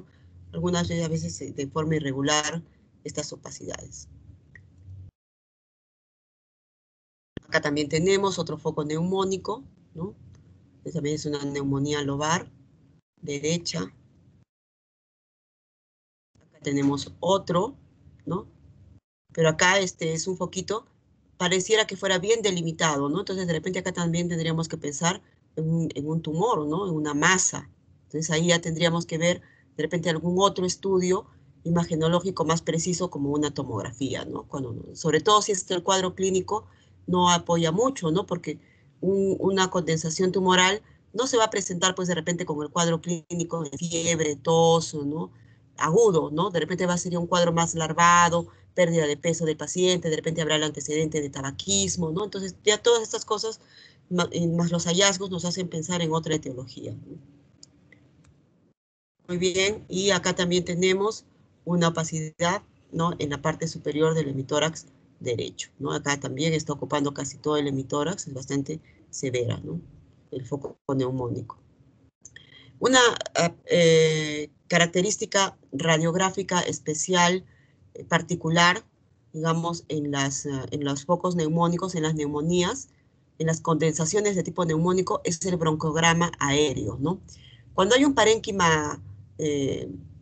algunas veces de forma irregular estas opacidades. Acá también tenemos otro foco neumónico, ¿no? También es una neumonía lobar, derecha. Acá tenemos otro, ¿no? Pero acá es un foquito, pareciera que fuera bien delimitado, ¿no? Entonces de repente acá también tendríamos que pensar en un tumor, ¿no? En una masa. Entonces ahí ya tendríamos que ver de repente algún otro estudio imagenológico más preciso como una tomografía, ¿no? Sobre todo si es que el cuadro clínico no apoya mucho, ¿no? Porque una condensación tumoral no se va a presentar pues de repente con el cuadro clínico de fiebre, tos, ¿no? Agudo, ¿no? De repente va a ser un cuadro más larvado, pérdida de peso del paciente, de repente habrá el antecedente de tabaquismo, ¿no? Entonces ya todas estas cosas, más los hallazgos, nos hacen pensar en otra etiología, ¿no? Muy bien, y acá también tenemos una opacidad, ¿no? En la parte superior del hemitórax derecho, ¿no? Acá también está ocupando casi todo el hemitórax, es bastante severa, ¿no? El foco neumónico. Una característica radiográfica especial, particular, digamos, en los focos neumónicos, en las neumonías, en las condensaciones de tipo neumónico, es el broncograma aéreo, ¿no? Cuando hay un parénquima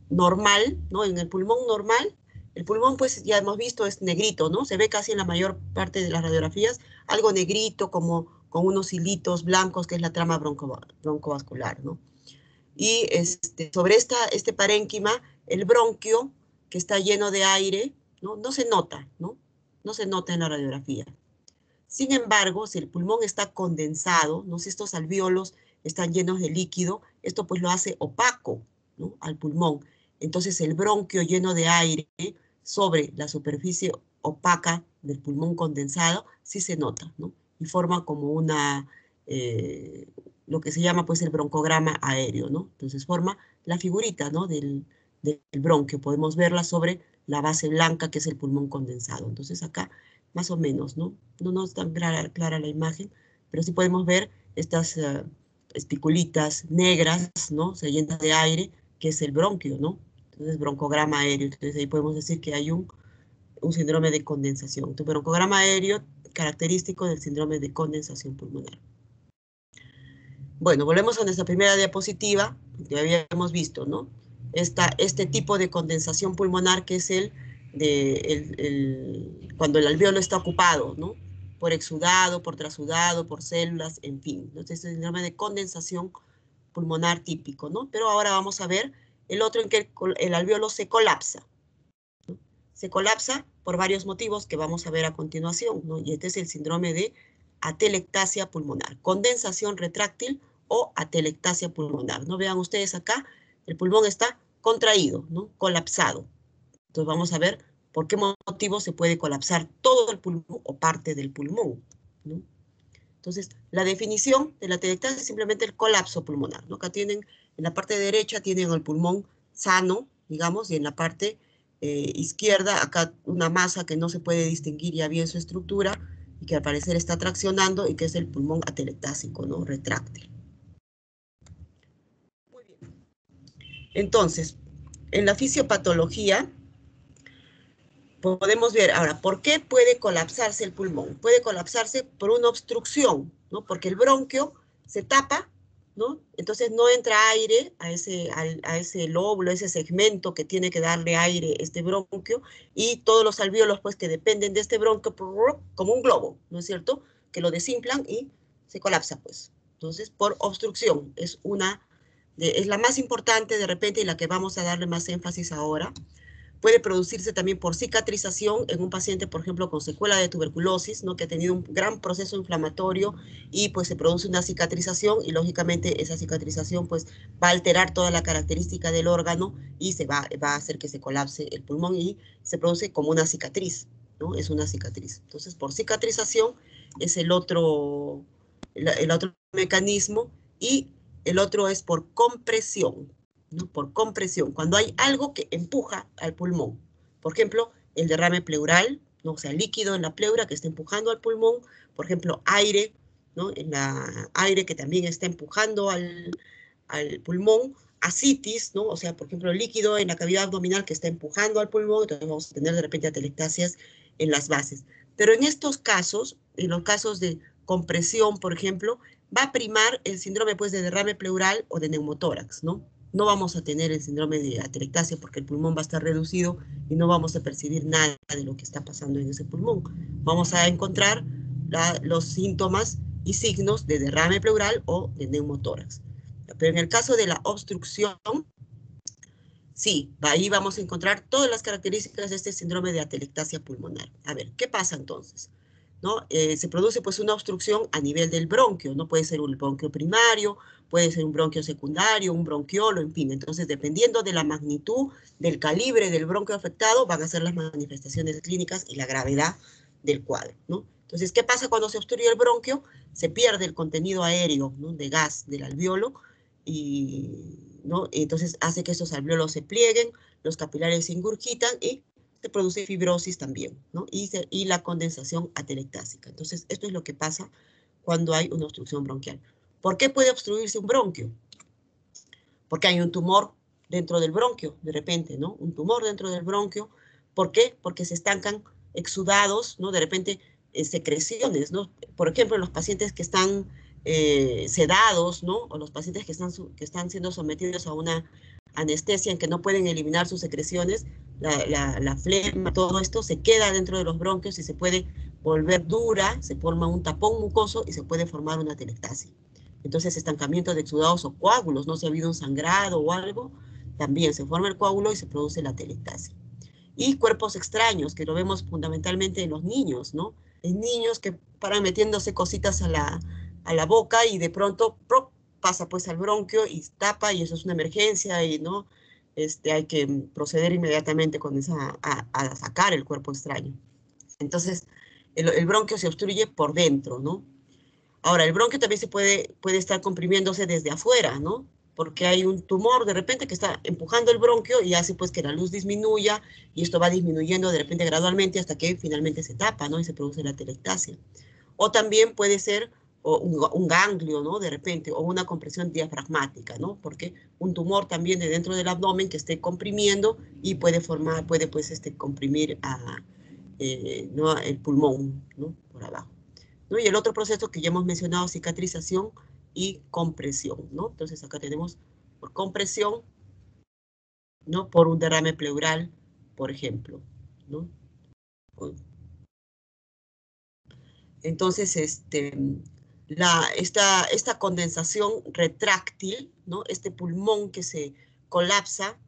normal, ¿no? En el pulmón normal, el pulmón, pues, ya hemos visto, es negrito, ¿no? Se ve casi en la mayor parte de las radiografías, algo negrito, como con unos hilitos blancos, que es la trama broncovascular, ¿no? Y sobre este parénquima, el bronquio, que está lleno de aire, no se nota, ¿no? No se nota en la radiografía. Sin embargo, si el pulmón está condensado, ¿no? Si estos alvéolos están llenos de líquido, esto pues lo hace opaco, ¿no? Al pulmón. Entonces el bronquio lleno de aire sobre la superficie opaca del pulmón condensado sí se nota, ¿no? Y forma como lo que se llama pues el broncograma aéreo, ¿no? Entonces forma la figurita, ¿no? del bronquio. Podemos verla sobre la base blanca que es el pulmón condensado. Entonces acá más o menos, ¿no? No es tan clara la imagen, pero sí podemos ver estas espiculitas negras, ¿no? Se llenan de aire, que es el bronquio, ¿no? Entonces, broncograma aéreo. Entonces, ahí podemos decir que hay un síndrome de condensación. Entonces, broncograma aéreo característico del síndrome de condensación pulmonar. Bueno, volvemos a nuestra primera diapositiva, que habíamos visto, ¿no? Este tipo de condensación pulmonar que es cuando el alvéolo está ocupado, ¿no? Por exudado, por trasudado, por células, en fin. Entonces, es el síndrome de condensación pulmonar típico, ¿no? Pero ahora vamos a ver el otro en que el alvéolo se colapsa, ¿no? Se colapsa por varios motivos que vamos a ver a continuación, ¿no? Y este es el síndrome de atelectasia pulmonar, condensación retráctil o atelectasia pulmonar, ¿no? Vean ustedes acá, el pulmón está contraído, ¿no? Colapsado. Entonces vamos a ver por qué motivo se puede colapsar todo el pulmón o parte del pulmón, ¿no? Entonces, la definición de la atelectasia es simplemente el colapso pulmonar, ¿no? Acá tienen, en la parte derecha tienen el pulmón sano, digamos, y en la parte izquierda, acá una masa que no se puede distinguir ya bien su estructura, y que al parecer está traccionando, y que es el pulmón atelectásico, ¿no? Retráctil. Muy bien. Entonces, en la fisiopatología, podemos ver ahora, ¿por qué puede colapsarse el pulmón? Puede colapsarse por una obstrucción, ¿no? Porque el bronquio se tapa, ¿no? Entonces no entra aire a ese lóbulo, a ese segmento que tiene que darle aire este bronquio, y todos los alvéolos, pues, que dependen de este bronquio, como un globo, ¿no es cierto? Que lo desinflan y se colapsa, pues. Entonces, por obstrucción, es la más importante de repente y la que vamos a darle más énfasis ahora. Puede producirse también por cicatrización en un paciente, por ejemplo, con secuela de tuberculosis, ¿no? Que ha tenido un gran proceso inflamatorio y pues se produce una cicatrización, y lógicamente esa cicatrización pues va a alterar toda la característica del órgano y va a hacer que se colapse el pulmón y se produce como una cicatriz, ¿no? Es una cicatriz. Entonces, por cicatrización es el otro mecanismo, y el otro es por compresión, ¿no? Por compresión, cuando hay algo que empuja al pulmón. Por ejemplo, el derrame pleural, ¿no? O sea, líquido en la pleura que está empujando al pulmón, por ejemplo, aire, ¿no? Aire que también está empujando al pulmón, ascitis, ¿no? O sea, por ejemplo, líquido en la cavidad abdominal que está empujando al pulmón, entonces vamos a tener de repente atelectasias en las bases. Pero en estos casos, en los casos de compresión, por ejemplo, va a primar el síndrome pues, de derrame pleural o de neumotórax, ¿no? No vamos a tener el síndrome de atelectasia porque el pulmón va a estar reducido y no vamos a percibir nada de lo que está pasando en ese pulmón. Vamos a encontrar los síntomas y signos de derrame pleural o de neumotórax. Pero en el caso de la obstrucción, sí, ahí vamos a encontrar todas las características de este síndrome de atelectasia pulmonar. A ver, ¿qué pasa entonces? ¿No? Se produce pues una obstrucción a nivel del bronquio, ¿no? Puede ser un bronquio primario, puede ser un bronquio secundario, un bronquiolo, en fin. Entonces, dependiendo de la magnitud, del calibre del bronquio afectado, van a ser las manifestaciones clínicas y la gravedad del cuadro, ¿no? Entonces, ¿qué pasa cuando se obstruye el bronquio? Se pierde el contenido aéreo, ¿no? De gas del alveolo y, ¿no? Entonces hace que estos alveolos se plieguen, los capilares se ingurgitan y se produce fibrosis también, ¿no? Y la condensación atelectásica. Entonces, esto es lo que pasa cuando hay una obstrucción bronquial. ¿Por qué puede obstruirse un bronquio? Porque hay un tumor dentro del bronquio, de repente, ¿no? Un tumor dentro del bronquio. ¿Por qué? Porque se estancan exudados, ¿no? De repente, secreciones, ¿no? Por ejemplo, en los pacientes que están sedados, ¿no? O los pacientes que están siendo sometidos a una anestesia en que no pueden eliminar sus secreciones, la flema, todo esto se queda dentro de los bronquios y se puede volver dura, se forma un tapón mucoso y se puede formar una atelectasia. Entonces, estancamiento de exudados o coágulos, ¿no? Si ha habido un sangrado o algo, también se forma el coágulo y se produce la atelectasia. Y cuerpos extraños, que lo vemos fundamentalmente en los niños, ¿no? En niños que paran metiéndose cositas a la boca y de pronto ¡prop! Pasa pues al bronquio y tapa y eso es una emergencia y, ¿no? Hay que proceder inmediatamente con a sacar el cuerpo extraño. Entonces, el bronquio se obstruye por dentro, ¿no? Ahora, el bronquio también puede estar comprimiéndose desde afuera, ¿no? Porque hay un tumor de repente que está empujando el bronquio y hace pues que la luz disminuya y esto va disminuyendo de repente gradualmente hasta que finalmente se tapa, ¿no? Y se produce la atelectasia. O también puede ser un ganglio, ¿no? De repente, o una compresión diafragmática, ¿no? Porque un tumor también de dentro del abdomen que esté comprimiendo y puede pues comprimir ¿no? El pulmón, ¿no? Por abajo. ¿No? Y el otro proceso que ya hemos mencionado, cicatrización y compresión, ¿no? Entonces acá tenemos por compresión, ¿no? Por un derrame pleural, por ejemplo, ¿no? Entonces, esta condensación retráctil, ¿no? Este pulmón que se colapsa,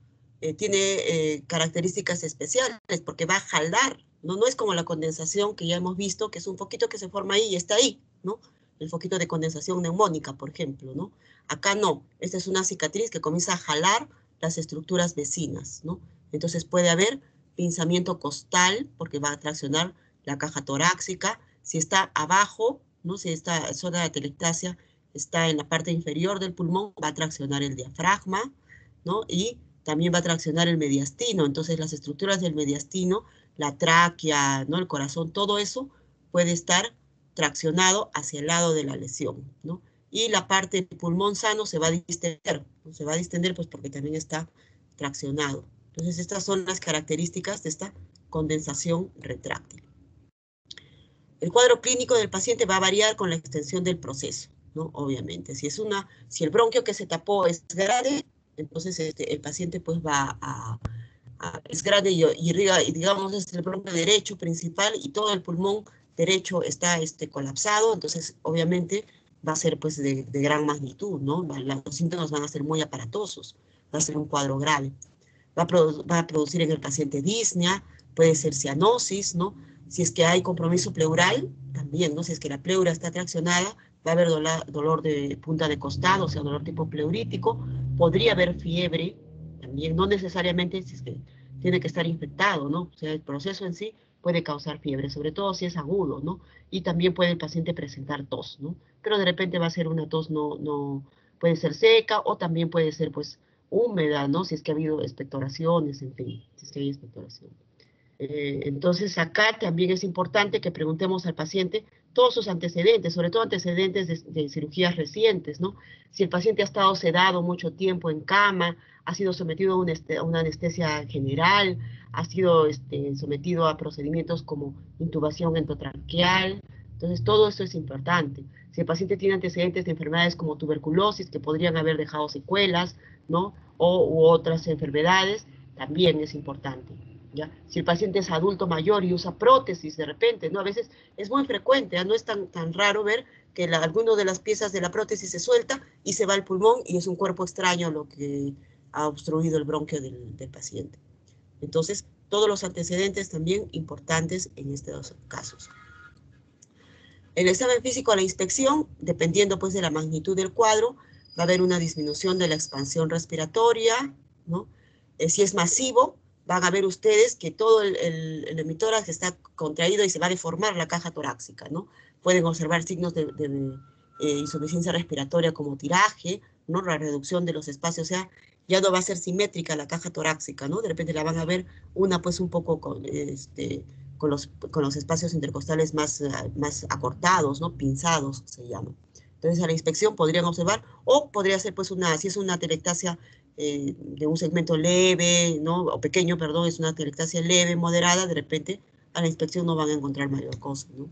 tiene características especiales porque va a jalar, ¿no? No es como la condensación que ya hemos visto, que es un foquito que se forma ahí y está ahí, ¿no? El foquito de condensación neumónica, por ejemplo, ¿no? Acá no, esta es una cicatriz que comienza a jalar las estructuras vecinas, ¿no? Entonces puede haber pinzamiento costal porque va a traccionar la caja torácica. Si está abajo, ¿no? Si esta zona de atelectasia está en la parte inferior del pulmón, va a traccionar el diafragma, ¿no? Y también va a traccionar el mediastino. Entonces, las estructuras del mediastino, la tráquea, ¿no? El corazón, todo eso puede estar traccionado hacia el lado de la lesión, ¿no? Y la parte del pulmón sano se va a distender, ¿no? Se va a distender pues porque también está traccionado. Entonces, estas son las características de esta condensación retráctil. El cuadro clínico del paciente va a variar con la extensión del proceso, ¿no? Obviamente. Si el bronquio que se tapó es grande, entonces el paciente pues es grande y irriga, digamos, el bronquio derecho principal y todo el pulmón derecho está colapsado, entonces obviamente va a ser pues de gran magnitud, ¿no? Los síntomas van a ser muy aparatosos, va a ser un cuadro grave. Va a producir en el paciente disnea, puede ser cianosis, ¿no? Si es que hay compromiso pleural, también, ¿no? Si es que la pleura está traccionada, va a haber dolor de punta de costado, o sea, dolor tipo pleurítico. Podría haber fiebre, también, no necesariamente si es que tiene que estar infectado, ¿no? O sea, el proceso en sí puede causar fiebre, sobre todo si es agudo, ¿no? Y también puede el paciente presentar tos, ¿no? Pero de repente va a ser una tos no puede ser seca o también puede ser, pues, húmeda, ¿no? Si es que ha habido expectoraciones, en fin, si es que hay expectoración. Entonces, acá también es importante que preguntemos al paciente todos sus antecedentes, sobre todo antecedentes de cirugías recientes, ¿no? Si el paciente ha estado sedado mucho tiempo en cama, ha sido sometido a una anestesia general, ha sido sometido a procedimientos como intubación endotraqueal. Entonces, todo eso es importante. Si el paciente tiene antecedentes de enfermedades como tuberculosis, que podrían haber dejado secuelas, ¿no? U otras enfermedades, también es importante. ¿Ya? Si el paciente es adulto mayor y usa prótesis de repente, ¿no? A veces es muy frecuente, ¿eh? No es tan raro ver que alguno de las piezas de la prótesis se suelta y se va al pulmón y es un cuerpo extraño lo que ha obstruido el bronquio del paciente. Entonces, todos los antecedentes también importantes en estos casos. El examen físico a la inspección, dependiendo pues de la magnitud del cuadro, va a haber una disminución de la expansión respiratoria, ¿no? Si es masivo, van a ver ustedes que todo el hemitórax está contraído y se va a deformar la caja torácica, ¿no? Pueden observar signos de insuficiencia respiratoria como tiraje, ¿no? La reducción de los espacios, o sea, ya no va a ser simétrica la caja torácica, ¿no? De repente la van a ver una pues un poco con los espacios intercostales más acortados, ¿no? Pinzados se llama. Entonces a la inspección podrían observar, o podría ser pues si es una atelectasia de un segmento leve, ¿no? O pequeño, perdón, es una atelectasia leve, moderada, de repente a la inspección no van a encontrar mayor cosa, ¿no?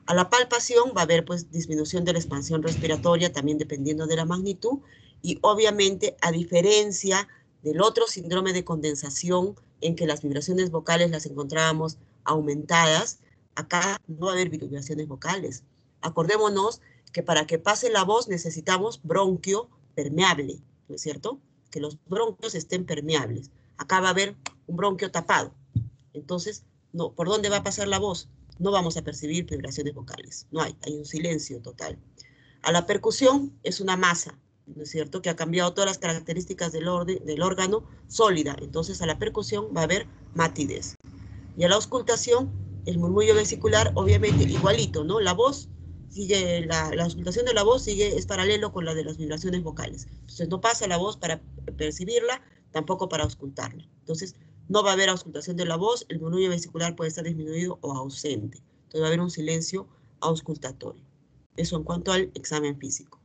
A la palpación va a haber pues disminución de la expansión respiratoria, también dependiendo de la magnitud, y obviamente a diferencia del otro síndrome de condensación en que las vibraciones vocales las encontrábamos aumentadas, acá no va a haber vibraciones vocales. Acordémonos que para que pase la voz necesitamos bronquio permeable, ¿no es cierto? Que los bronquios estén permeables. Acá va a haber un bronquio tapado. Entonces, no, ¿por dónde va a pasar la voz? No vamos a percibir vibraciones vocales. No hay un silencio total. A la percusión es una masa, ¿no es cierto?, que ha cambiado todas las características del órgano sólida. Entonces, a la percusión va a haber matidez. Y a la auscultación, el murmullo vesicular, obviamente, igualito, ¿no? La voz sigue, la auscultación de la voz es paralelo con la de las vibraciones vocales. Entonces, no pasa la voz para percibirla, tampoco para auscultarla. Entonces, no va a haber auscultación de la voz, el murmullo vesicular puede estar disminuido o ausente. Entonces, va a haber un silencio auscultatorio. Eso en cuanto al examen físico.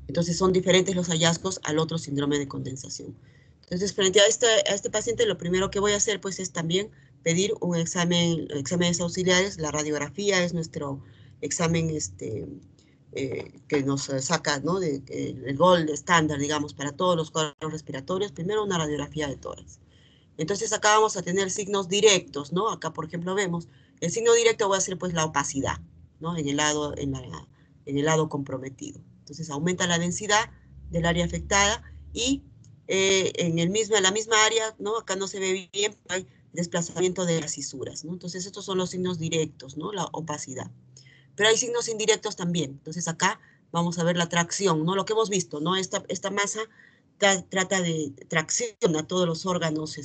Entonces, son diferentes los hallazgos al otro síndrome de condensación. Entonces, frente a este paciente, lo primero que voy a hacer, pues, es también pedir un exámenes auxiliares. La radiografía es nuestro examen que nos saca, ¿no?, el gold estándar, digamos, para todos los cuadros respiratorios. Primero, una radiografía de tórax. Entonces, acá vamos a tener signos directos, ¿no? Acá, por ejemplo, vemos, el signo directo va a ser, pues, la opacidad, ¿no?, en el lado comprometido. Entonces, aumenta la densidad del área afectada y en la misma área, ¿no?, acá no se ve bien, hay desplazamiento de las cisuras, ¿no? Entonces, estos son los signos directos, ¿no?, la opacidad. Pero hay signos indirectos también. Entonces, acá vamos a ver la tracción, ¿no?, lo que hemos visto, ¿no? Esta masa trata de tracción a todos los órganos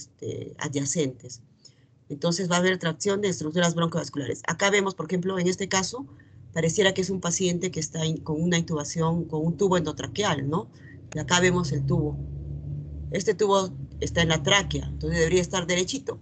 adyacentes. Entonces, va a haber tracción de estructuras broncovasculares. Acá vemos, por ejemplo, en este caso, pareciera que es un paciente que está con una intubación, con un tubo endotraqueal, ¿no? Y acá vemos el tubo. Este tubo está en la tráquea, entonces debería estar derechito,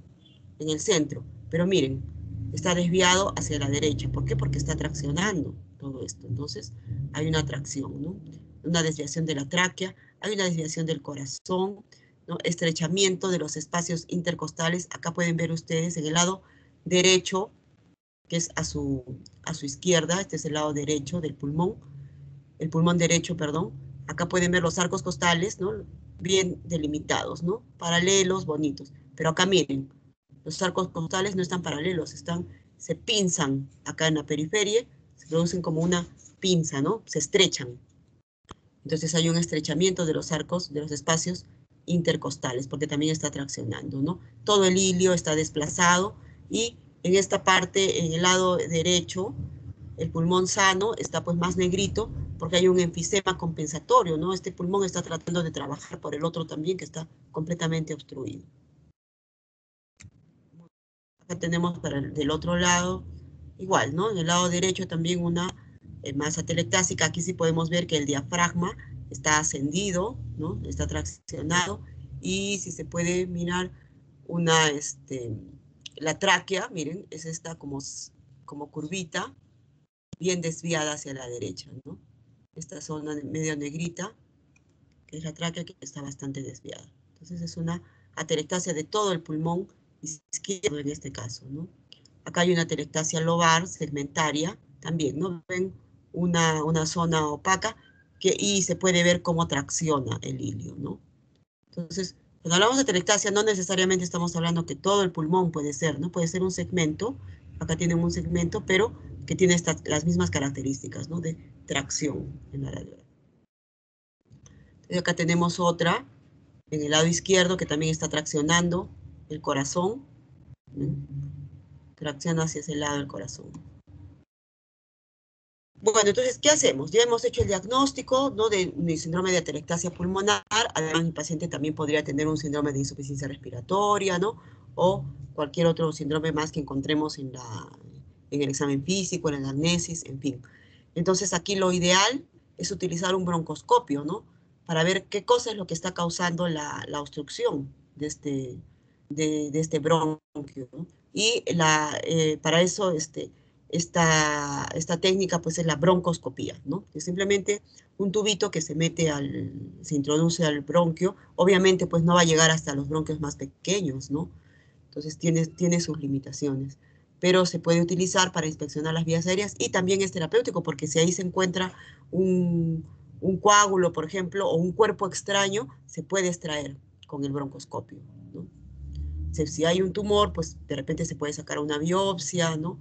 en el centro. Pero miren, está desviado hacia la derecha. ¿Por qué? Porque está traccionando todo esto. Entonces, hay una tracción, ¿no? Una desviación de la tráquea, hay una desviación del corazón, ¿no? Estrechamiento de los espacios intercostales. Acá pueden ver ustedes en el lado derecho, que es a su izquierda, este es el lado derecho del pulmón, el pulmón derecho, perdón. Acá pueden ver los arcos costales, ¿no?, bien delimitados, ¿no?, paralelos, bonitos. Pero acá miren, los arcos costales no están paralelos, se pinzan acá en la periferia, se producen como una pinza, ¿no?, se estrechan. Entonces hay un estrechamiento de los arcos, de los espacios intercostales, porque también está traccionando, ¿no? Todo el ilio está desplazado y en esta parte, en el lado derecho, el pulmón sano está pues más negrito porque hay un enfisema compensatorio, ¿no? Este pulmón está tratando de trabajar por el otro también que está completamente obstruido. Acá tenemos del otro lado, igual, ¿no? En el lado derecho también una masa atelectásica. Aquí sí podemos ver que el diafragma está ascendido, ¿no? Está traccionado. Y si se puede mirar la tráquea, miren, es esta como curvita, bien desviada hacia la derecha, ¿no? Esta zona medio negrita, que es la tráquea, que está bastante desviada. Entonces es una atelectasia de todo el pulmón izquierdo en este caso, ¿no? Acá hay una atelectasia lobar segmentaria, también, ¿no? Ven una zona opaca y se puede ver cómo tracciona el hilio, ¿no? Entonces, cuando hablamos de atelectasia, no necesariamente estamos hablando que todo el pulmón puede ser, ¿no? Puede ser un segmento, acá tienen un segmento, pero que tiene las mismas características, ¿no? De tracción en la alveolar. Acá tenemos otra, en el lado izquierdo, que también está traccionando el corazón, ¿no? Tracciona hacia ese lado el corazón. Bueno, entonces, ¿qué hacemos? Ya hemos hecho el diagnóstico, ¿no? de síndrome de atelectasia pulmonar. Además, el paciente también podría tener un síndrome de insuficiencia respiratoria, ¿no? O cualquier otro síndrome más que encontremos en el examen físico, en la anamnesis, en fin. Entonces, aquí lo ideal es utilizar un broncoscopio, ¿no? Para ver qué cosa es lo que está causando la obstrucción de este bronquio, ¿no? Y para eso, esta técnica pues es la broncoscopía, ¿no? Es simplemente un tubito que se introduce al bronquio. Obviamente pues no va a llegar hasta los bronquios más pequeños, ¿no? Entonces tiene sus limitaciones, pero se puede utilizar para inspeccionar las vías aéreas y también es terapéutico porque si ahí se encuentra un coágulo, por ejemplo, o un cuerpo extraño, se puede extraer con el broncoscopio, ¿no? Si hay un tumor, pues de repente se puede sacar una biopsia, ¿no?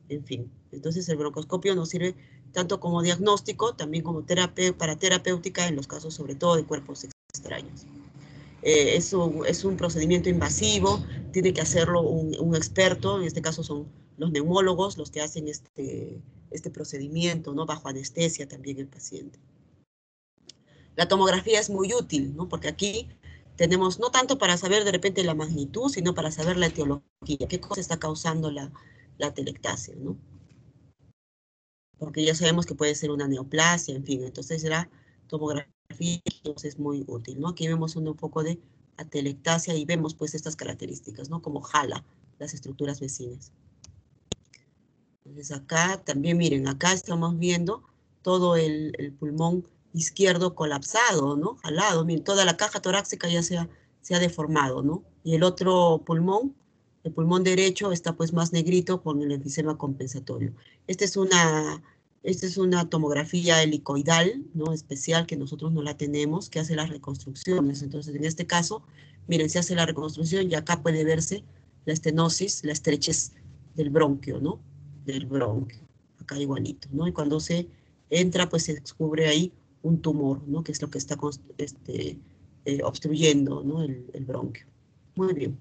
En fin, entonces el broncoscopio nos sirve tanto como diagnóstico, también como para terapéutica en los casos sobre todo de cuerpos extraños. Es un procedimiento invasivo, tiene que hacerlo un experto, en este caso son los neumólogos los que hacen este procedimiento, ¿no? Bajo anestesia también el paciente. La tomografía es muy útil, ¿no? Porque aquí tenemos, no tanto para saber de repente la magnitud, sino para saber la etiología, qué cosa está causando la atelectasia, ¿no? Porque ya sabemos que puede ser una neoplasia, en fin, entonces la tomografía es muy útil, ¿no? Aquí vemos un poco de atelectasia y vemos pues estas características, ¿no? Como jala las estructuras vecinas. Entonces acá también, miren, acá estamos viendo todo el pulmón izquierdo colapsado, ¿no? Jalado, miren, toda la caja torácica ya se ha deformado, ¿no? Y el otro pulmón, el pulmón derecho, está pues más negrito con el enfisema compensatorio. Esta es una tomografía helicoidal, ¿no? Especial, que nosotros no la tenemos, que hace las reconstrucciones. Entonces, en este caso, miren, se hace la reconstrucción y acá puede verse la estenosis, la estrechez del bronquio, ¿no? Del bronquio, acá igualito, ¿no? Y cuando se entra, pues se descubre ahí un tumor, ¿no? Que es lo que está obstruyendo, ¿no? El bronquio. Muy bien.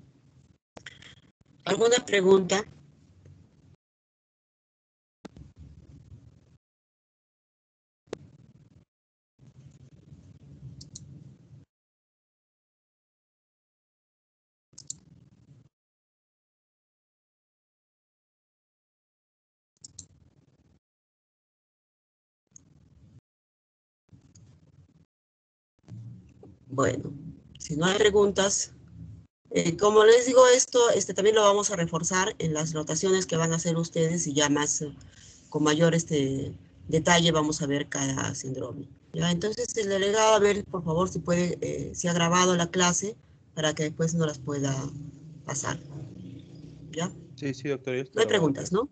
¿Alguna pregunta? Bueno, si no hay preguntas, como les digo, esto también lo vamos a reforzar en las rotaciones que van a hacer ustedes y ya más, con mayor detalle vamos a ver cada síndrome. ¿Ya? Entonces el delegado, a ver, por favor, si ha grabado la clase para que después no las pueda pasar. ¿Ya? Sí, doctora, ya No está hay grabado. preguntas, ¿no?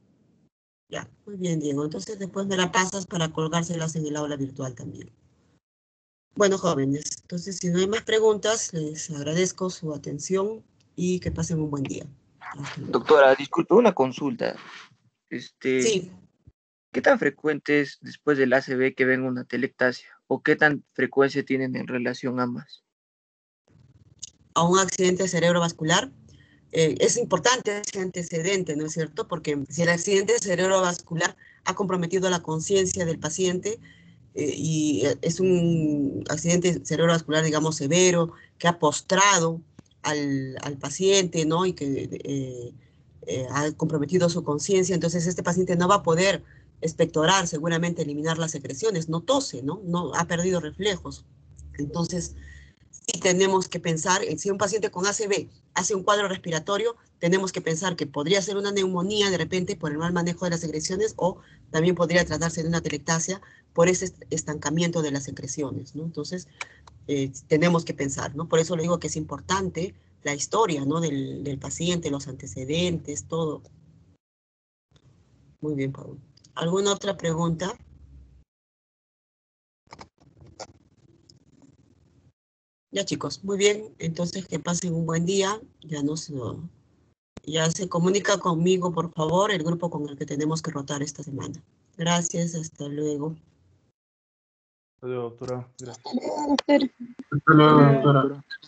Ya, muy bien, Diego. Entonces después me la pasas para colgárselas en el aula virtual también. Bueno, jóvenes, entonces si no hay más preguntas, les agradezco su atención y que pasen un buen día. Hasta luego. Doctora, disculpe, una consulta. Sí, ¿Qué tan frecuente es después del ACV que venga una atelectasia? ¿O qué tan frecuencia tienen en relación ambas? a un accidente cerebrovascular. Es importante ese antecedente, ¿no es cierto? Porque si el accidente cerebrovascular ha comprometido la conciencia del paciente y es un accidente cerebrovascular, digamos, severo, que ha postrado al paciente, ¿no? Y que ha comprometido su conciencia, entonces este paciente no va a poder expectorar, seguramente eliminar las secreciones, no tose, ¿no? No ha perdido reflejos. Entonces, sí tenemos que pensar, si un paciente con ACV hace un cuadro respiratorio, tenemos que pensar que podría ser una neumonía de repente por el mal manejo de las secreciones, o también podría tratarse de una atelectasia por ese estancamiento de las secreciones, ¿no? Entonces, tenemos que pensar, ¿no? Por eso le digo que es importante la historia, ¿no? Del paciente, los antecedentes, todo. Muy bien, Pablo. ¿Alguna otra pregunta? Ya, chicos, muy bien. Entonces, que pasen un buen día. Ya se comunica conmigo, por favor, el grupo con el que tenemos que rotar esta semana. Gracias, hasta luego. Adiós, doctora. Gracias. Doctor. Hasta luego, doctora.